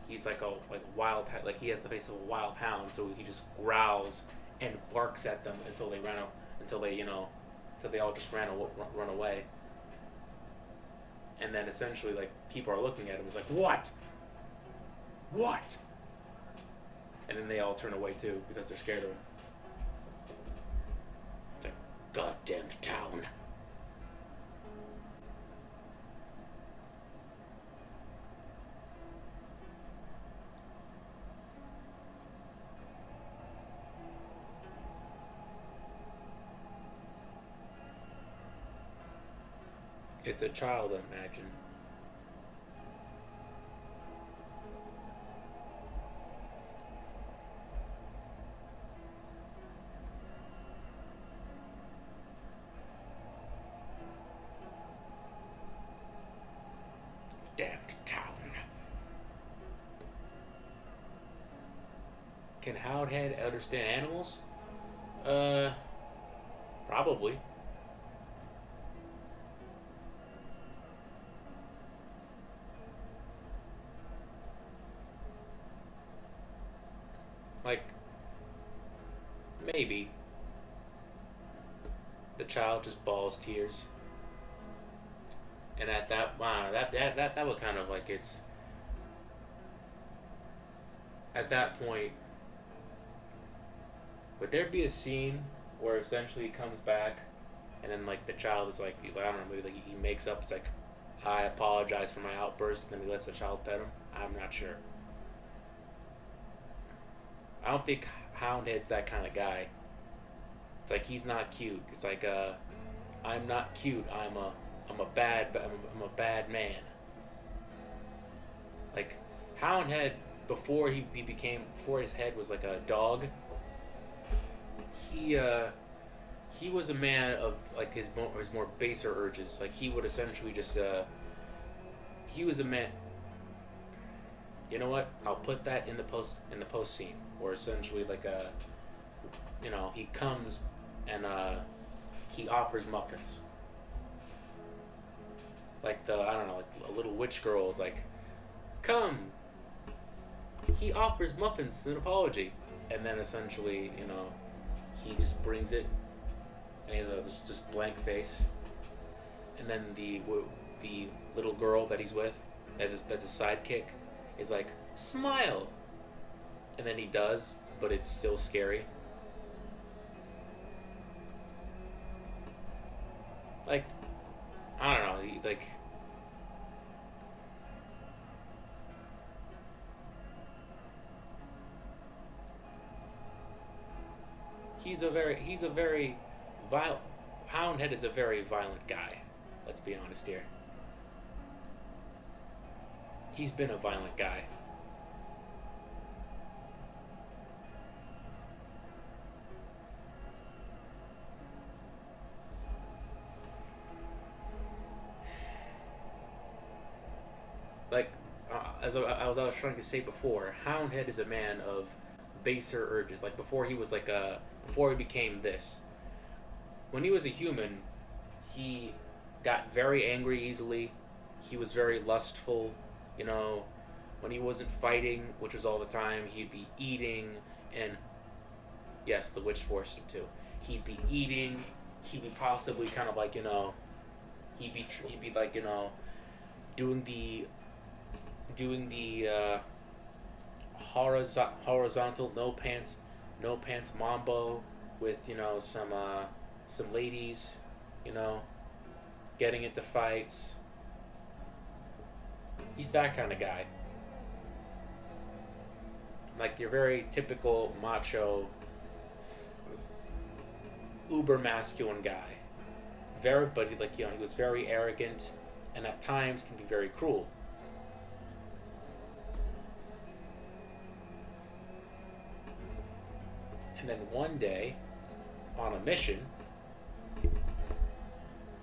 he's like a wild, like he has the face of a wild hound, so he just growls and barks at them until they until they all just run away. And then essentially like people are looking at him, it's like, what? And then they all turn away too because they're scared of him. It's like, goddamn town. It's a child, I imagine. Damn town. Can Houndhead understand animals? Probably. Like, maybe. The child just bawls tears. And at that, wow, that would kind of like, it's, at that point, would there be a scene where essentially he comes back and then like the child is like, I don't know, maybe like he makes up, it's like, I apologize for my outburst, and then he lets the child pet him? I'm not sure. I don't think Houndhead's that kind of guy. It's like he's not cute. It's like I'm not cute. I'm a bad man. Like Houndhead before he became before his head was like a dog. He he was a man of like his more baser urges. Like he would essentially just he was a man. You know what? I'll put that in the post scene, where essentially like a he comes and he offers muffins. Like the I don't know, like a little witch girl is like, come. He offers muffins as an apology, and then essentially he just brings it, and he has a just blank face, and then the little girl that he's with, that's a sidekick, is like smile, and then he does, but it's still scary. Like I don't know, like he's a very violent. Houndhead is a very violent guy. Let's be honest here. He's been a violent guy. Like as I was trying to say before, Houndhead is a man of baser urges. Like before he was like before he became this. When he was a human, he got very angry easily. He was very lustful. You know, when he wasn't fighting, which was all the time, he'd be eating, and yes, the witch forced him to. He'd be eating. He'd be possibly kind of like he'd be like doing the doing the horizontal no pants mambo with some ladies, you know, getting into fights. He's that kind of guy. Like your very typical macho, uber masculine guy. Very, but he was very arrogant, and at times can be very cruel. And then one day, on a mission,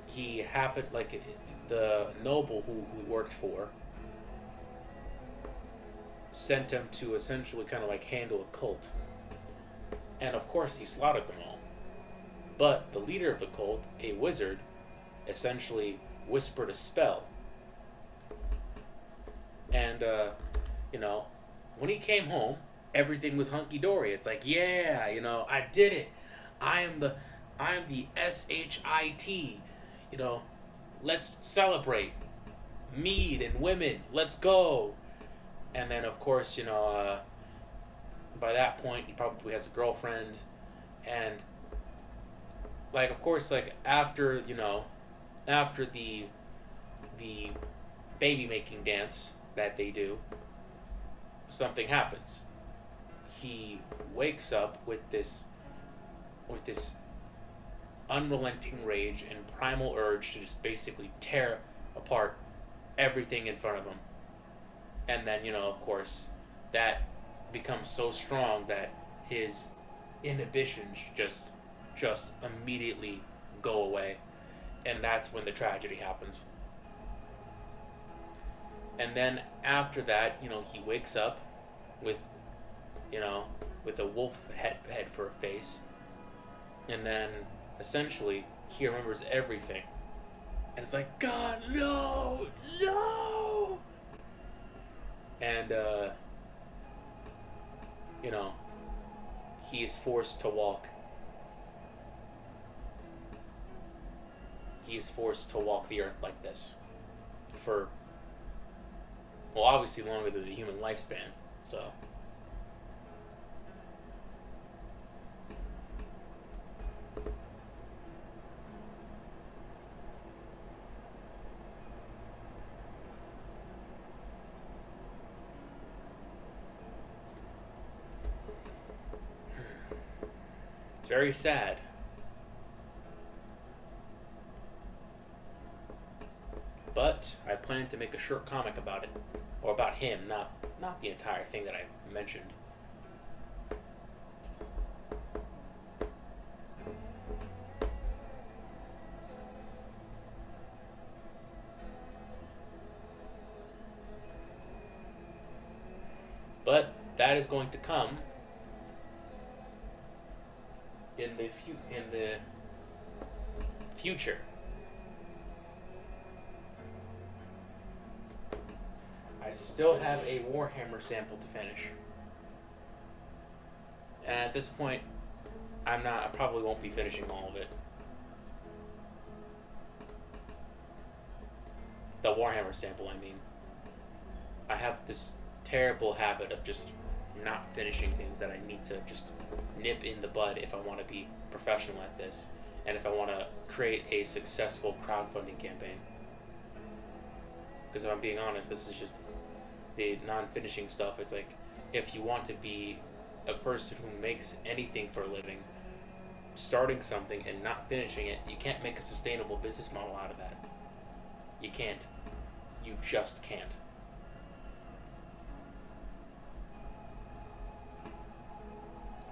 he happened like the noble who we worked for sent him to essentially kind of like handle a cult, and of course he slaughtered them all. But the leader of the cult, a wizard, essentially whispered a spell, and you know, when he came home, everything was hunky dory. It's like, yeah, I did it. I am the SHIT. You know, let's celebrate. Mead and women, let's go. And then, of course, by that point, he probably has a girlfriend, and like, of course, like after the baby making dance that they do, something happens. He wakes up with this unrelenting rage and primal urge to just basically tear apart everything in front of him. And then, of course, that becomes so strong that his inhibitions just immediately go away. And that's when the tragedy happens. And then after that, he wakes up with you know, with a wolf head for a face, and then essentially he remembers everything, and it's like, God, no, no, and you know, he is forced to walk. He is forced to walk the earth like this for, well, obviously longer than the human lifespan. So. It's very sad. plan to make a short comic about it, or about him, not the entire thing that I mentioned. But that is going to come in the future. I still have a Warhammer sample to finish, and at this point, I probably won't be finishing all of it. The Warhammer sample, I mean. I have this terrible habit of just not finishing things that I need to just nip in the bud if I want to be professional at this, and if I want to create a successful crowdfunding campaign. Because if I'm being honest, this is just the non-finishing stuff. It's like, if you want to be a person who makes anything for a living, starting something and not finishing it, you can't make a sustainable business model out of that. You can't. You just can't.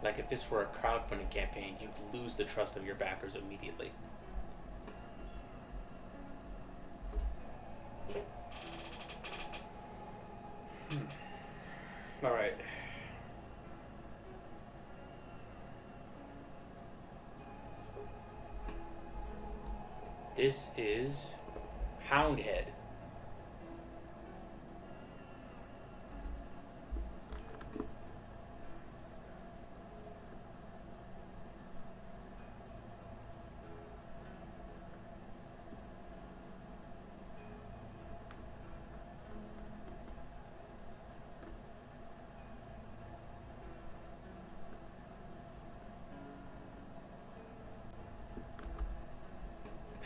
Like, if this were a crowdfunding campaign, you'd lose the trust of your backers immediately. Alright. This is Houndhead.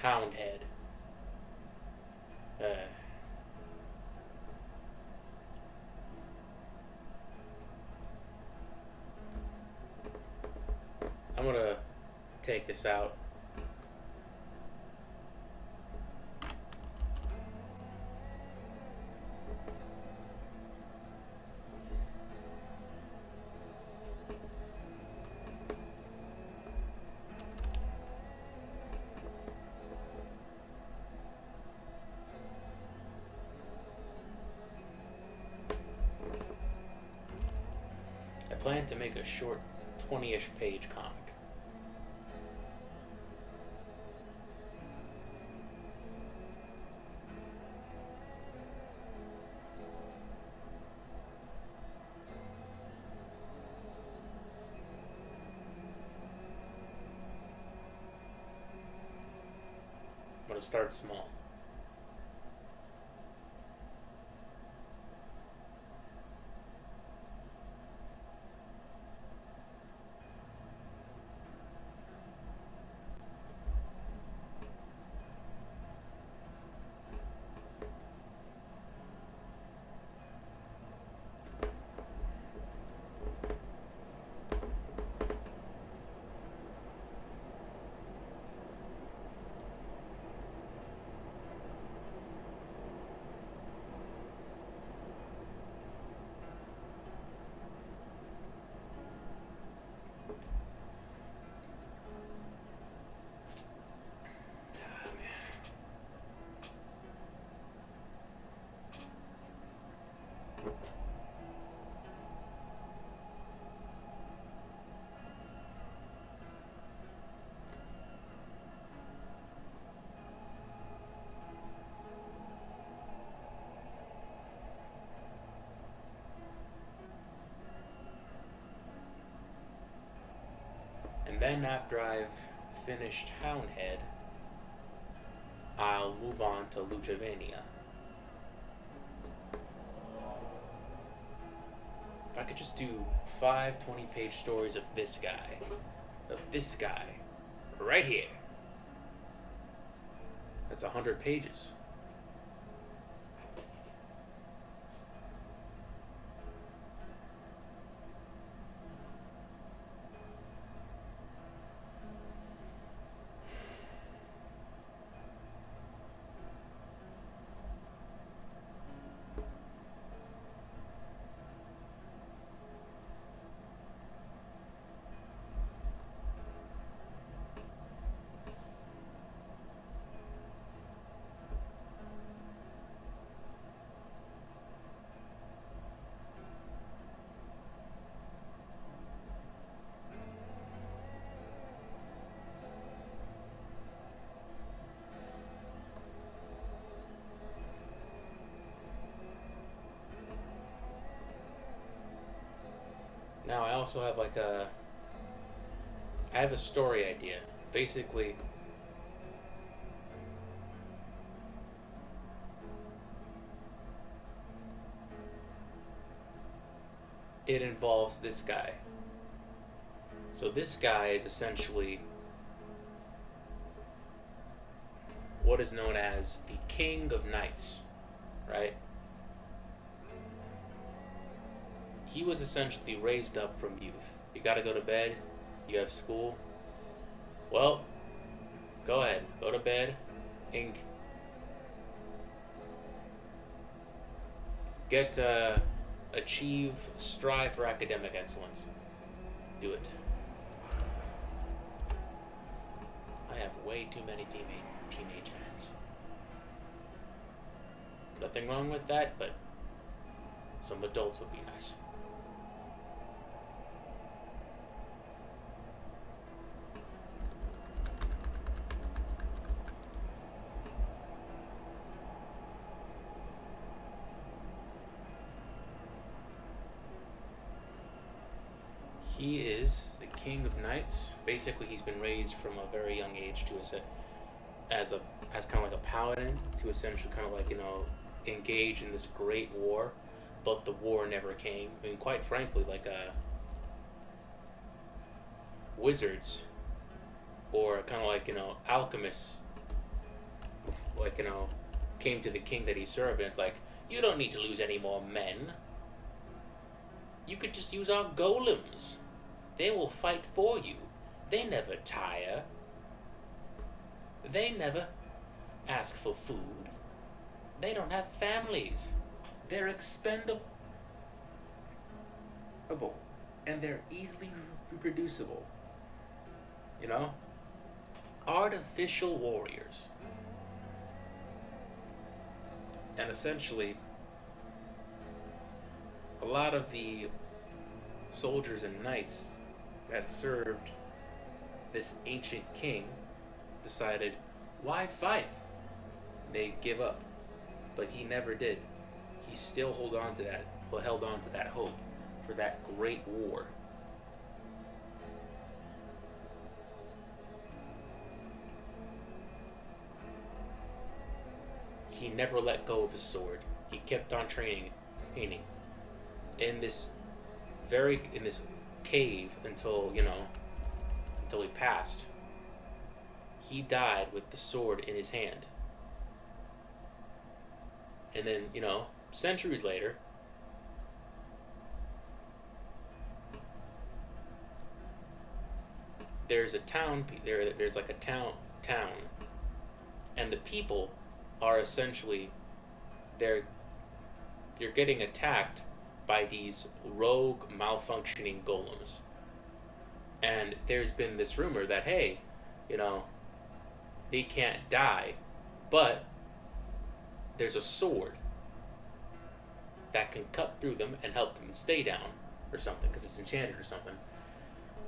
Houndhead. I'm gonna take this out. I plan to make a short 20-ish page comic. I'm gonna start small. And then after I've finished Houndhead, I'll move on to Luchavania. If I could just do 5 20-page stories of this guy, right here. That's 100 pages. Now I also have like I have a story idea. Basically, it involves this guy. So this guy is essentially what is known as the King of Knights, right? He was essentially raised up from youth. You gotta go to bed, you have school. Well, go ahead, go to bed, and get achieve, strive for academic excellence. Do it. I have way too many teenage fans. Nothing wrong with that, but some adults would be nice. He is the King of Knights. Basically, he's been raised from a very young age to as kind of like a paladin to essentially kind of like engage in this great war, but the war never came. I mean, quite frankly, like wizards or kind of like alchemists, like came to the king that he served, and it's like, you don't need to lose any more men. You could just use our golems. They will fight for you. They never tire. They never ask for food. They don't have families. They're expendable. And they're easily reproducible. Artificial warriors. And essentially, a lot of the soldiers and knights that served this ancient king decided, why fight? They give up. But he never did. He still held on to that hope for that great war. He never let go of his sword. He kept on training in this cave until he passed. He died with the sword in his hand. And then, centuries later, there's a town, there's like a town, and the people are essentially, you're getting attacked by these rogue, malfunctioning golems. And there's been this rumor that, hey, they can't die, but there's a sword that can cut through them and help them stay down or something, because it's enchanted or something.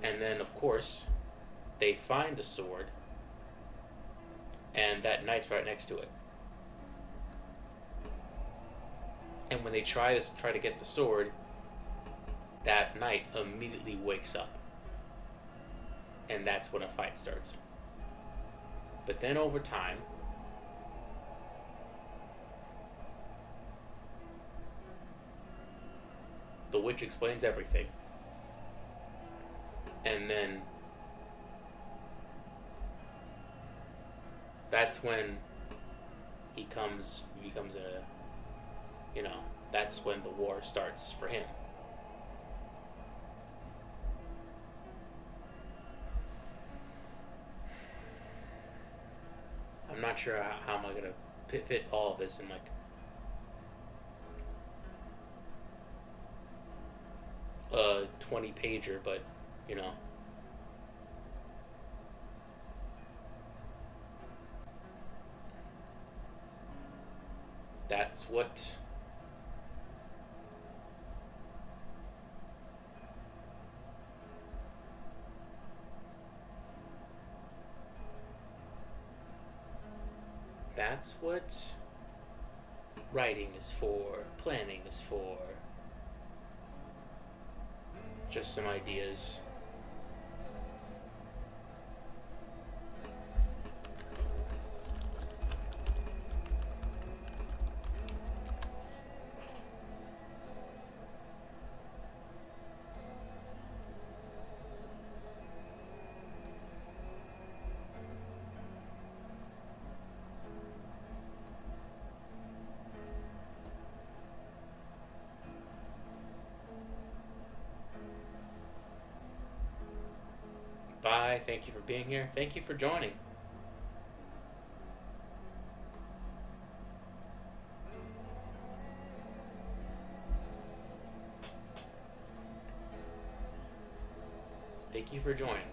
And then, of course, they find the sword, and that knight's right next to it. And when they try to get the sword, that knight immediately wakes up. And that's when a fight starts. But then over time, the witch explains everything. And then that's when he becomes that's when the war starts for him. I'm not sure how am I gonna fit all of this in like a 20 pager, but that's what writing is for, planning is for. just some ideas. Bye. Thank you for being here. Thank you for joining. Thank you for joining.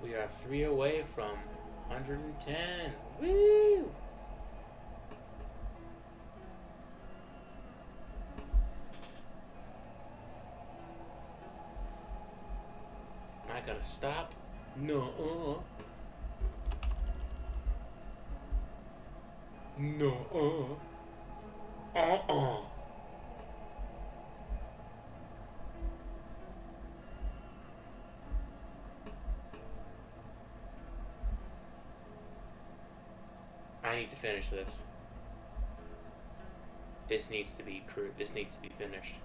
We are 3 away from 110. Woo! Not gonna stop? No. No. I need to finish this. This needs to be finished.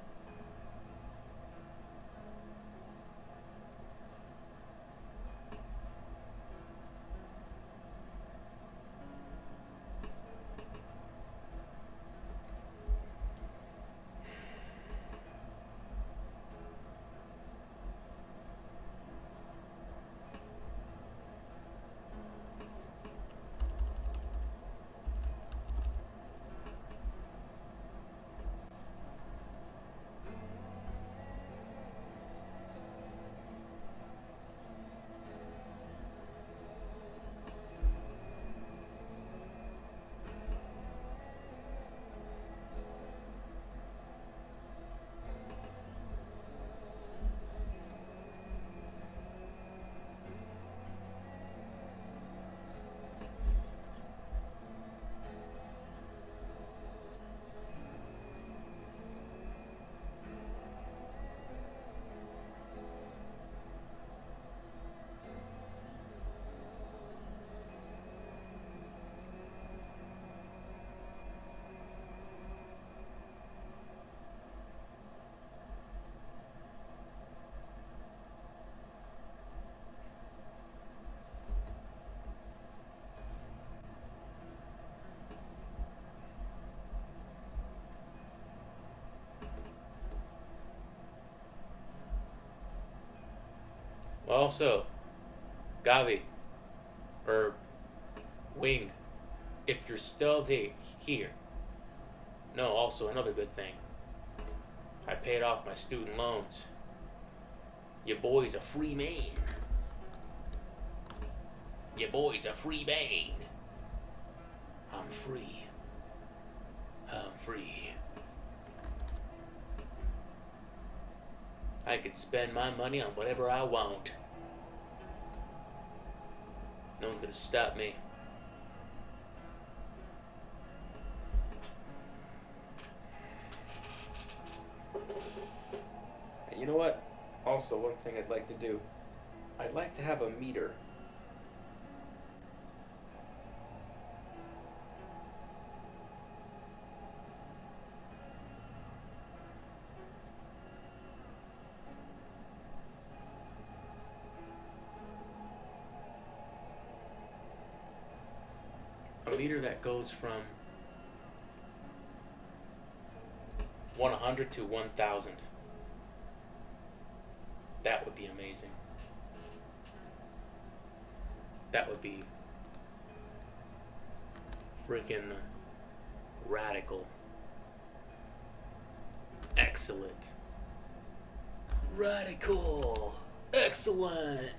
Also, Gavi, or Wing, if you're still here. No, also another good thing. I paid off my student loans. Your boy's a free man. Your boy's a free man. I'm free. I'm free. I could spend my money on whatever I want. No one's gonna stop me. And you know what? Also, one thing I'd like to do. I'd like to have a meter. A meter that goes from 100 to 1,000. That would be amazing. That would be freaking radical. Excellent. Radical. Excellent.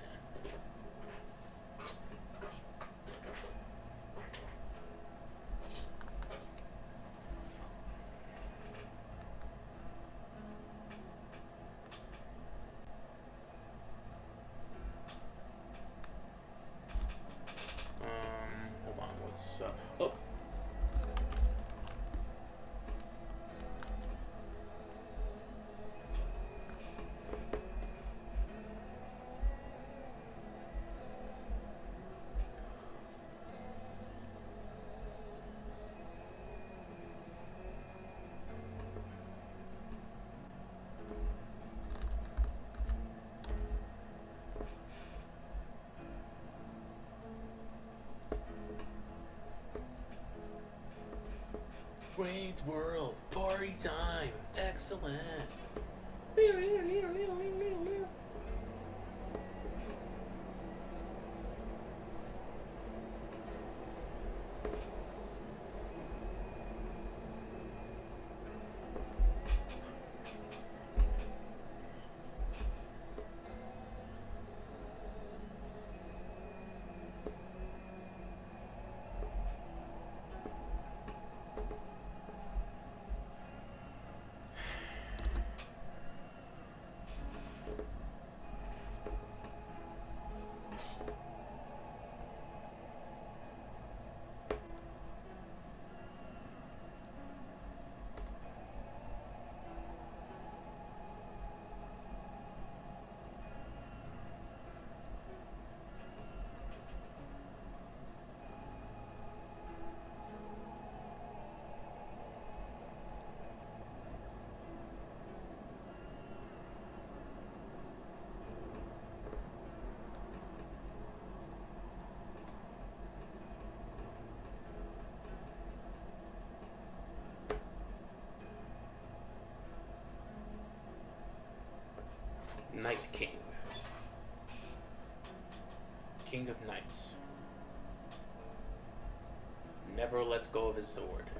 Great world, party time, excellent. Night King. King of Knights. Never lets go of his sword.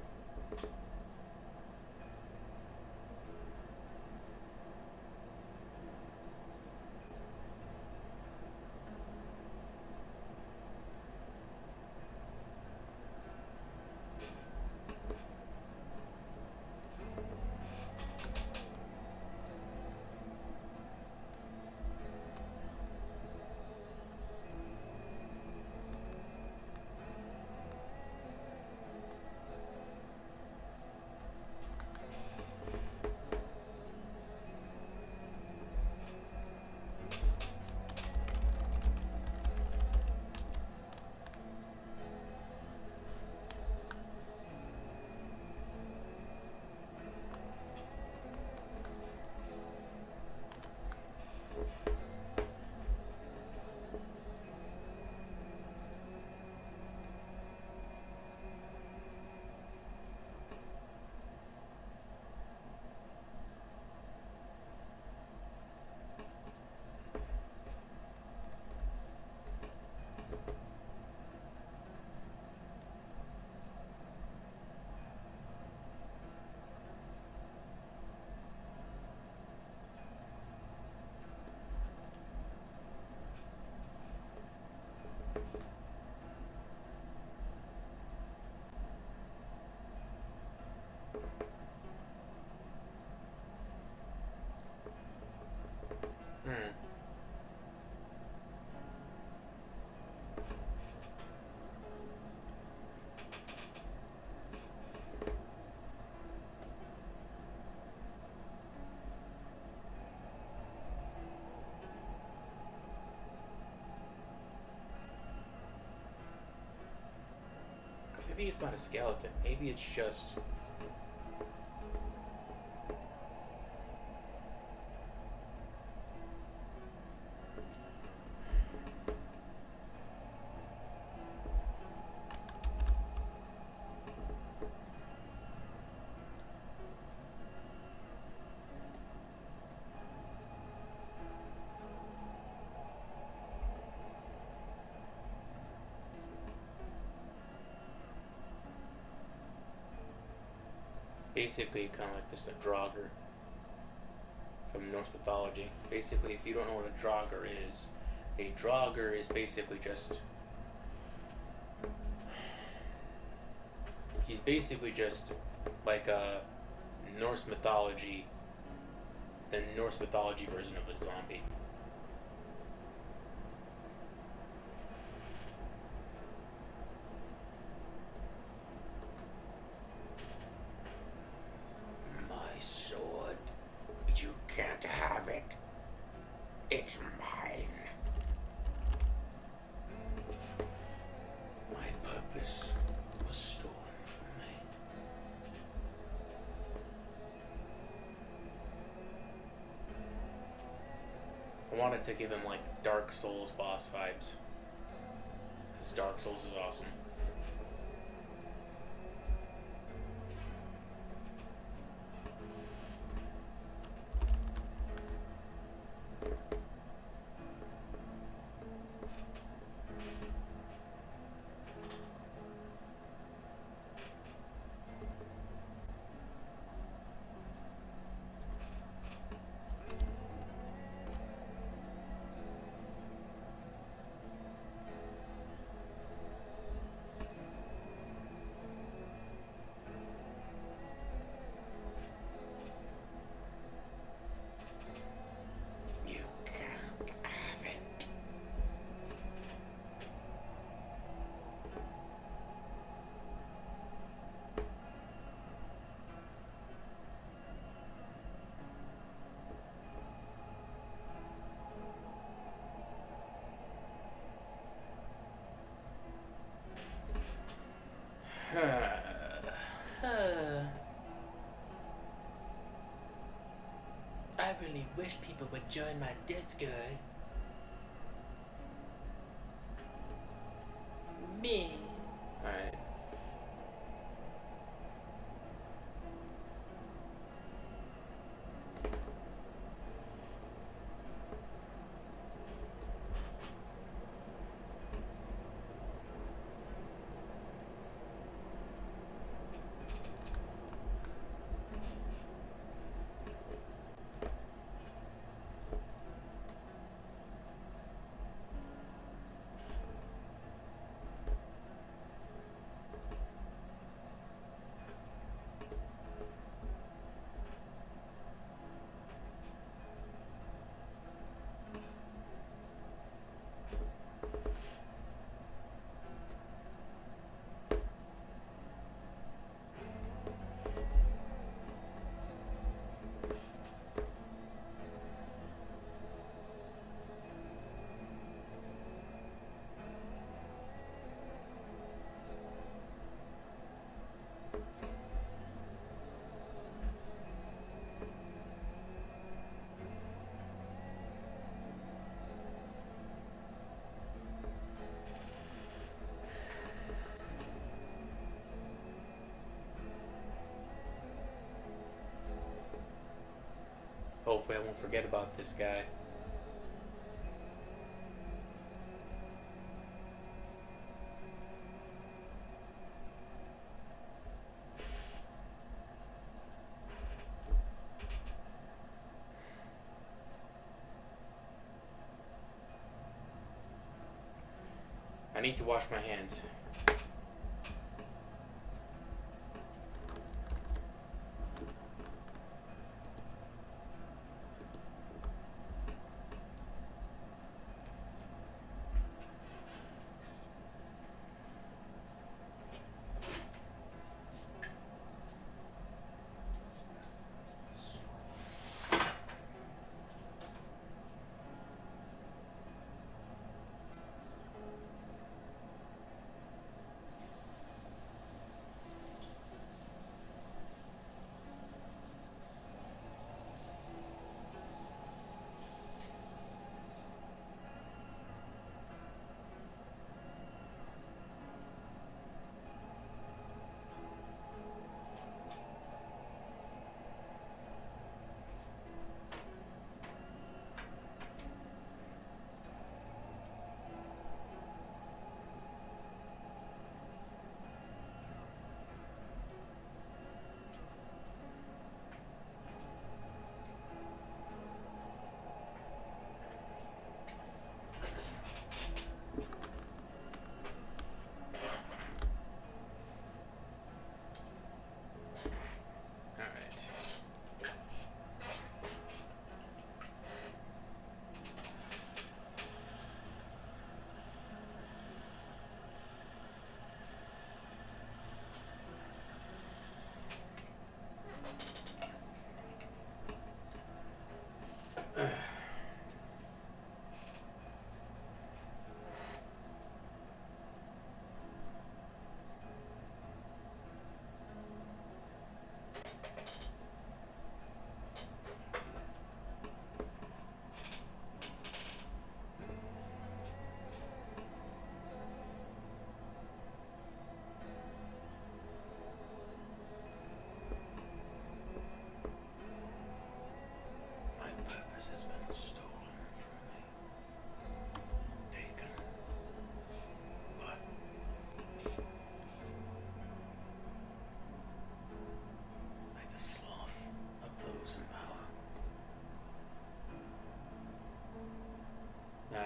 Hmm. Maybe it's not a skeleton. Maybe it's just... basically kind of like just a Draugr from Norse mythology. Basically, if you don't know what a Draugr is basically just... He's basically just like a Norse mythology, the Norse mythology version of a zombie. My sword, you can't have it. It's mine. My purpose was stolen from me. I wanted to give him like Dark Souls boss vibes, because Dark Souls is awesome. I really wish people would join my Discord. Me. Alright. Hopefully I won't forget about this guy. I need to wash my hands.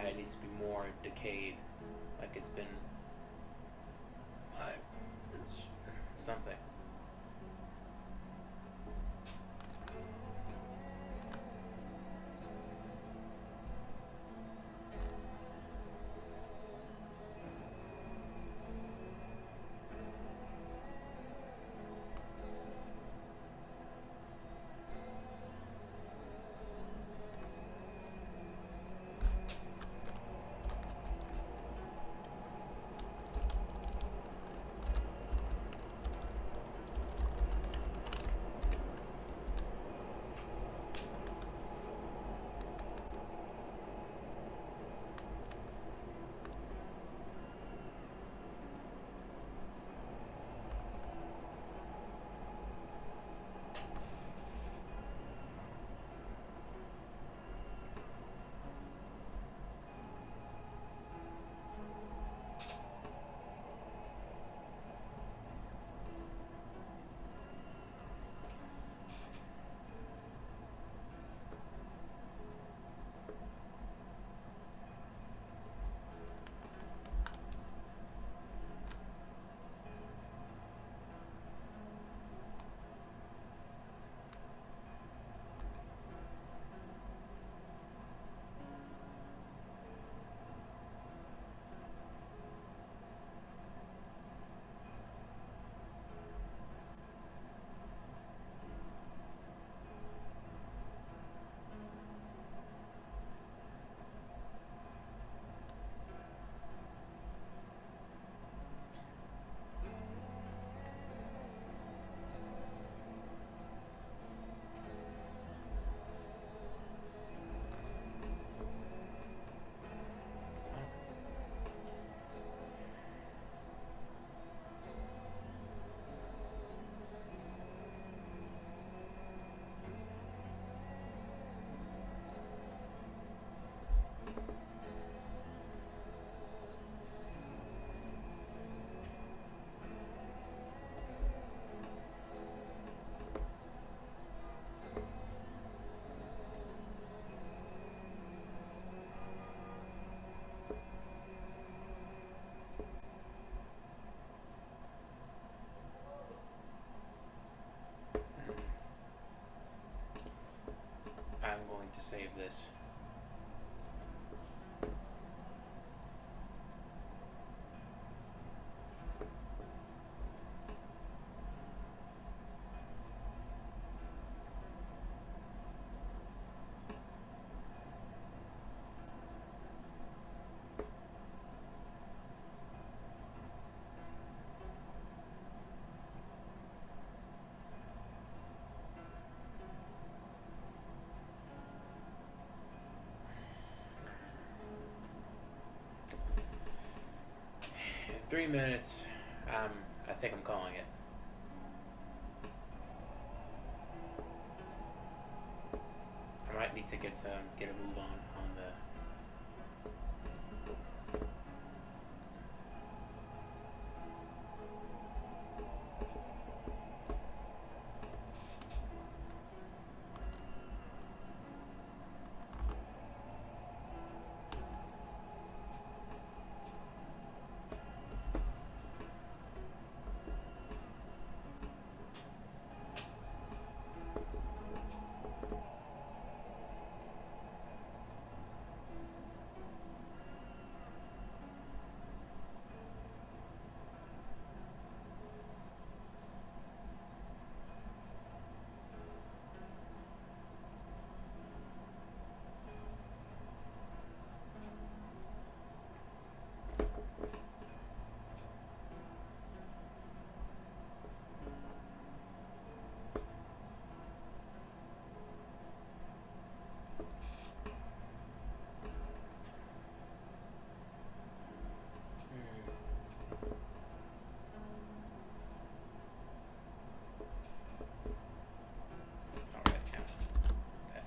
It needs to be more decayed, like it's been, it's something. I'm going to save this. In 3 minutes, I think I'm calling it. I might need to get a move on the. Alright, yeah. That.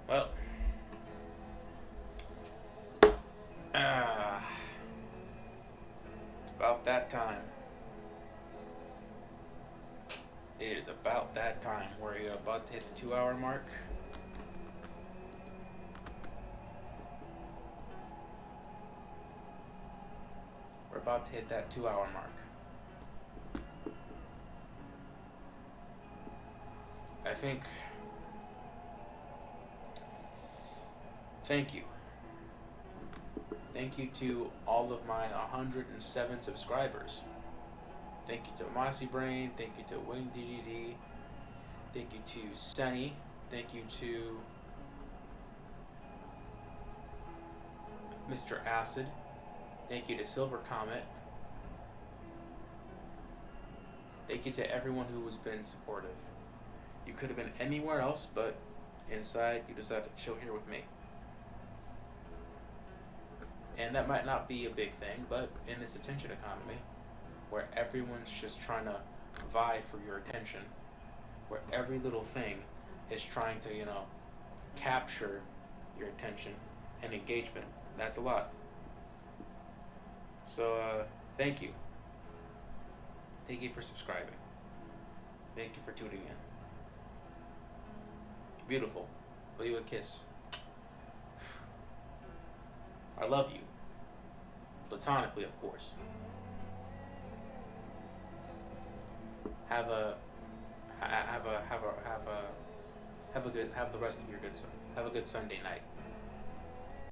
Well, it's about that time. It is about that time. We're about to hit the 2 hour mark. We're about to hit that 2 hour mark. I think. Thank you. Thank you to all of my 107 subscribers. Thank you to Mossy Brain. Thank you to Wing DDD. Thank you to Sunny. Thank you to Mr. Acid. Thank you to Silver Comet. Thank you to everyone who has been supportive. You could have been anywhere else, but inside you decided to chill here with me. And that might not be a big thing, but in this attention economy, where everyone's just trying to vie for your attention, where every little thing is trying to, capture your attention and engagement, that's a lot. So, thank you. Thank you for subscribing. Thank you for tuning in. Beautiful. Blow you a kiss. I love you. Platonically, of course. Have the rest of your have a good Sunday night.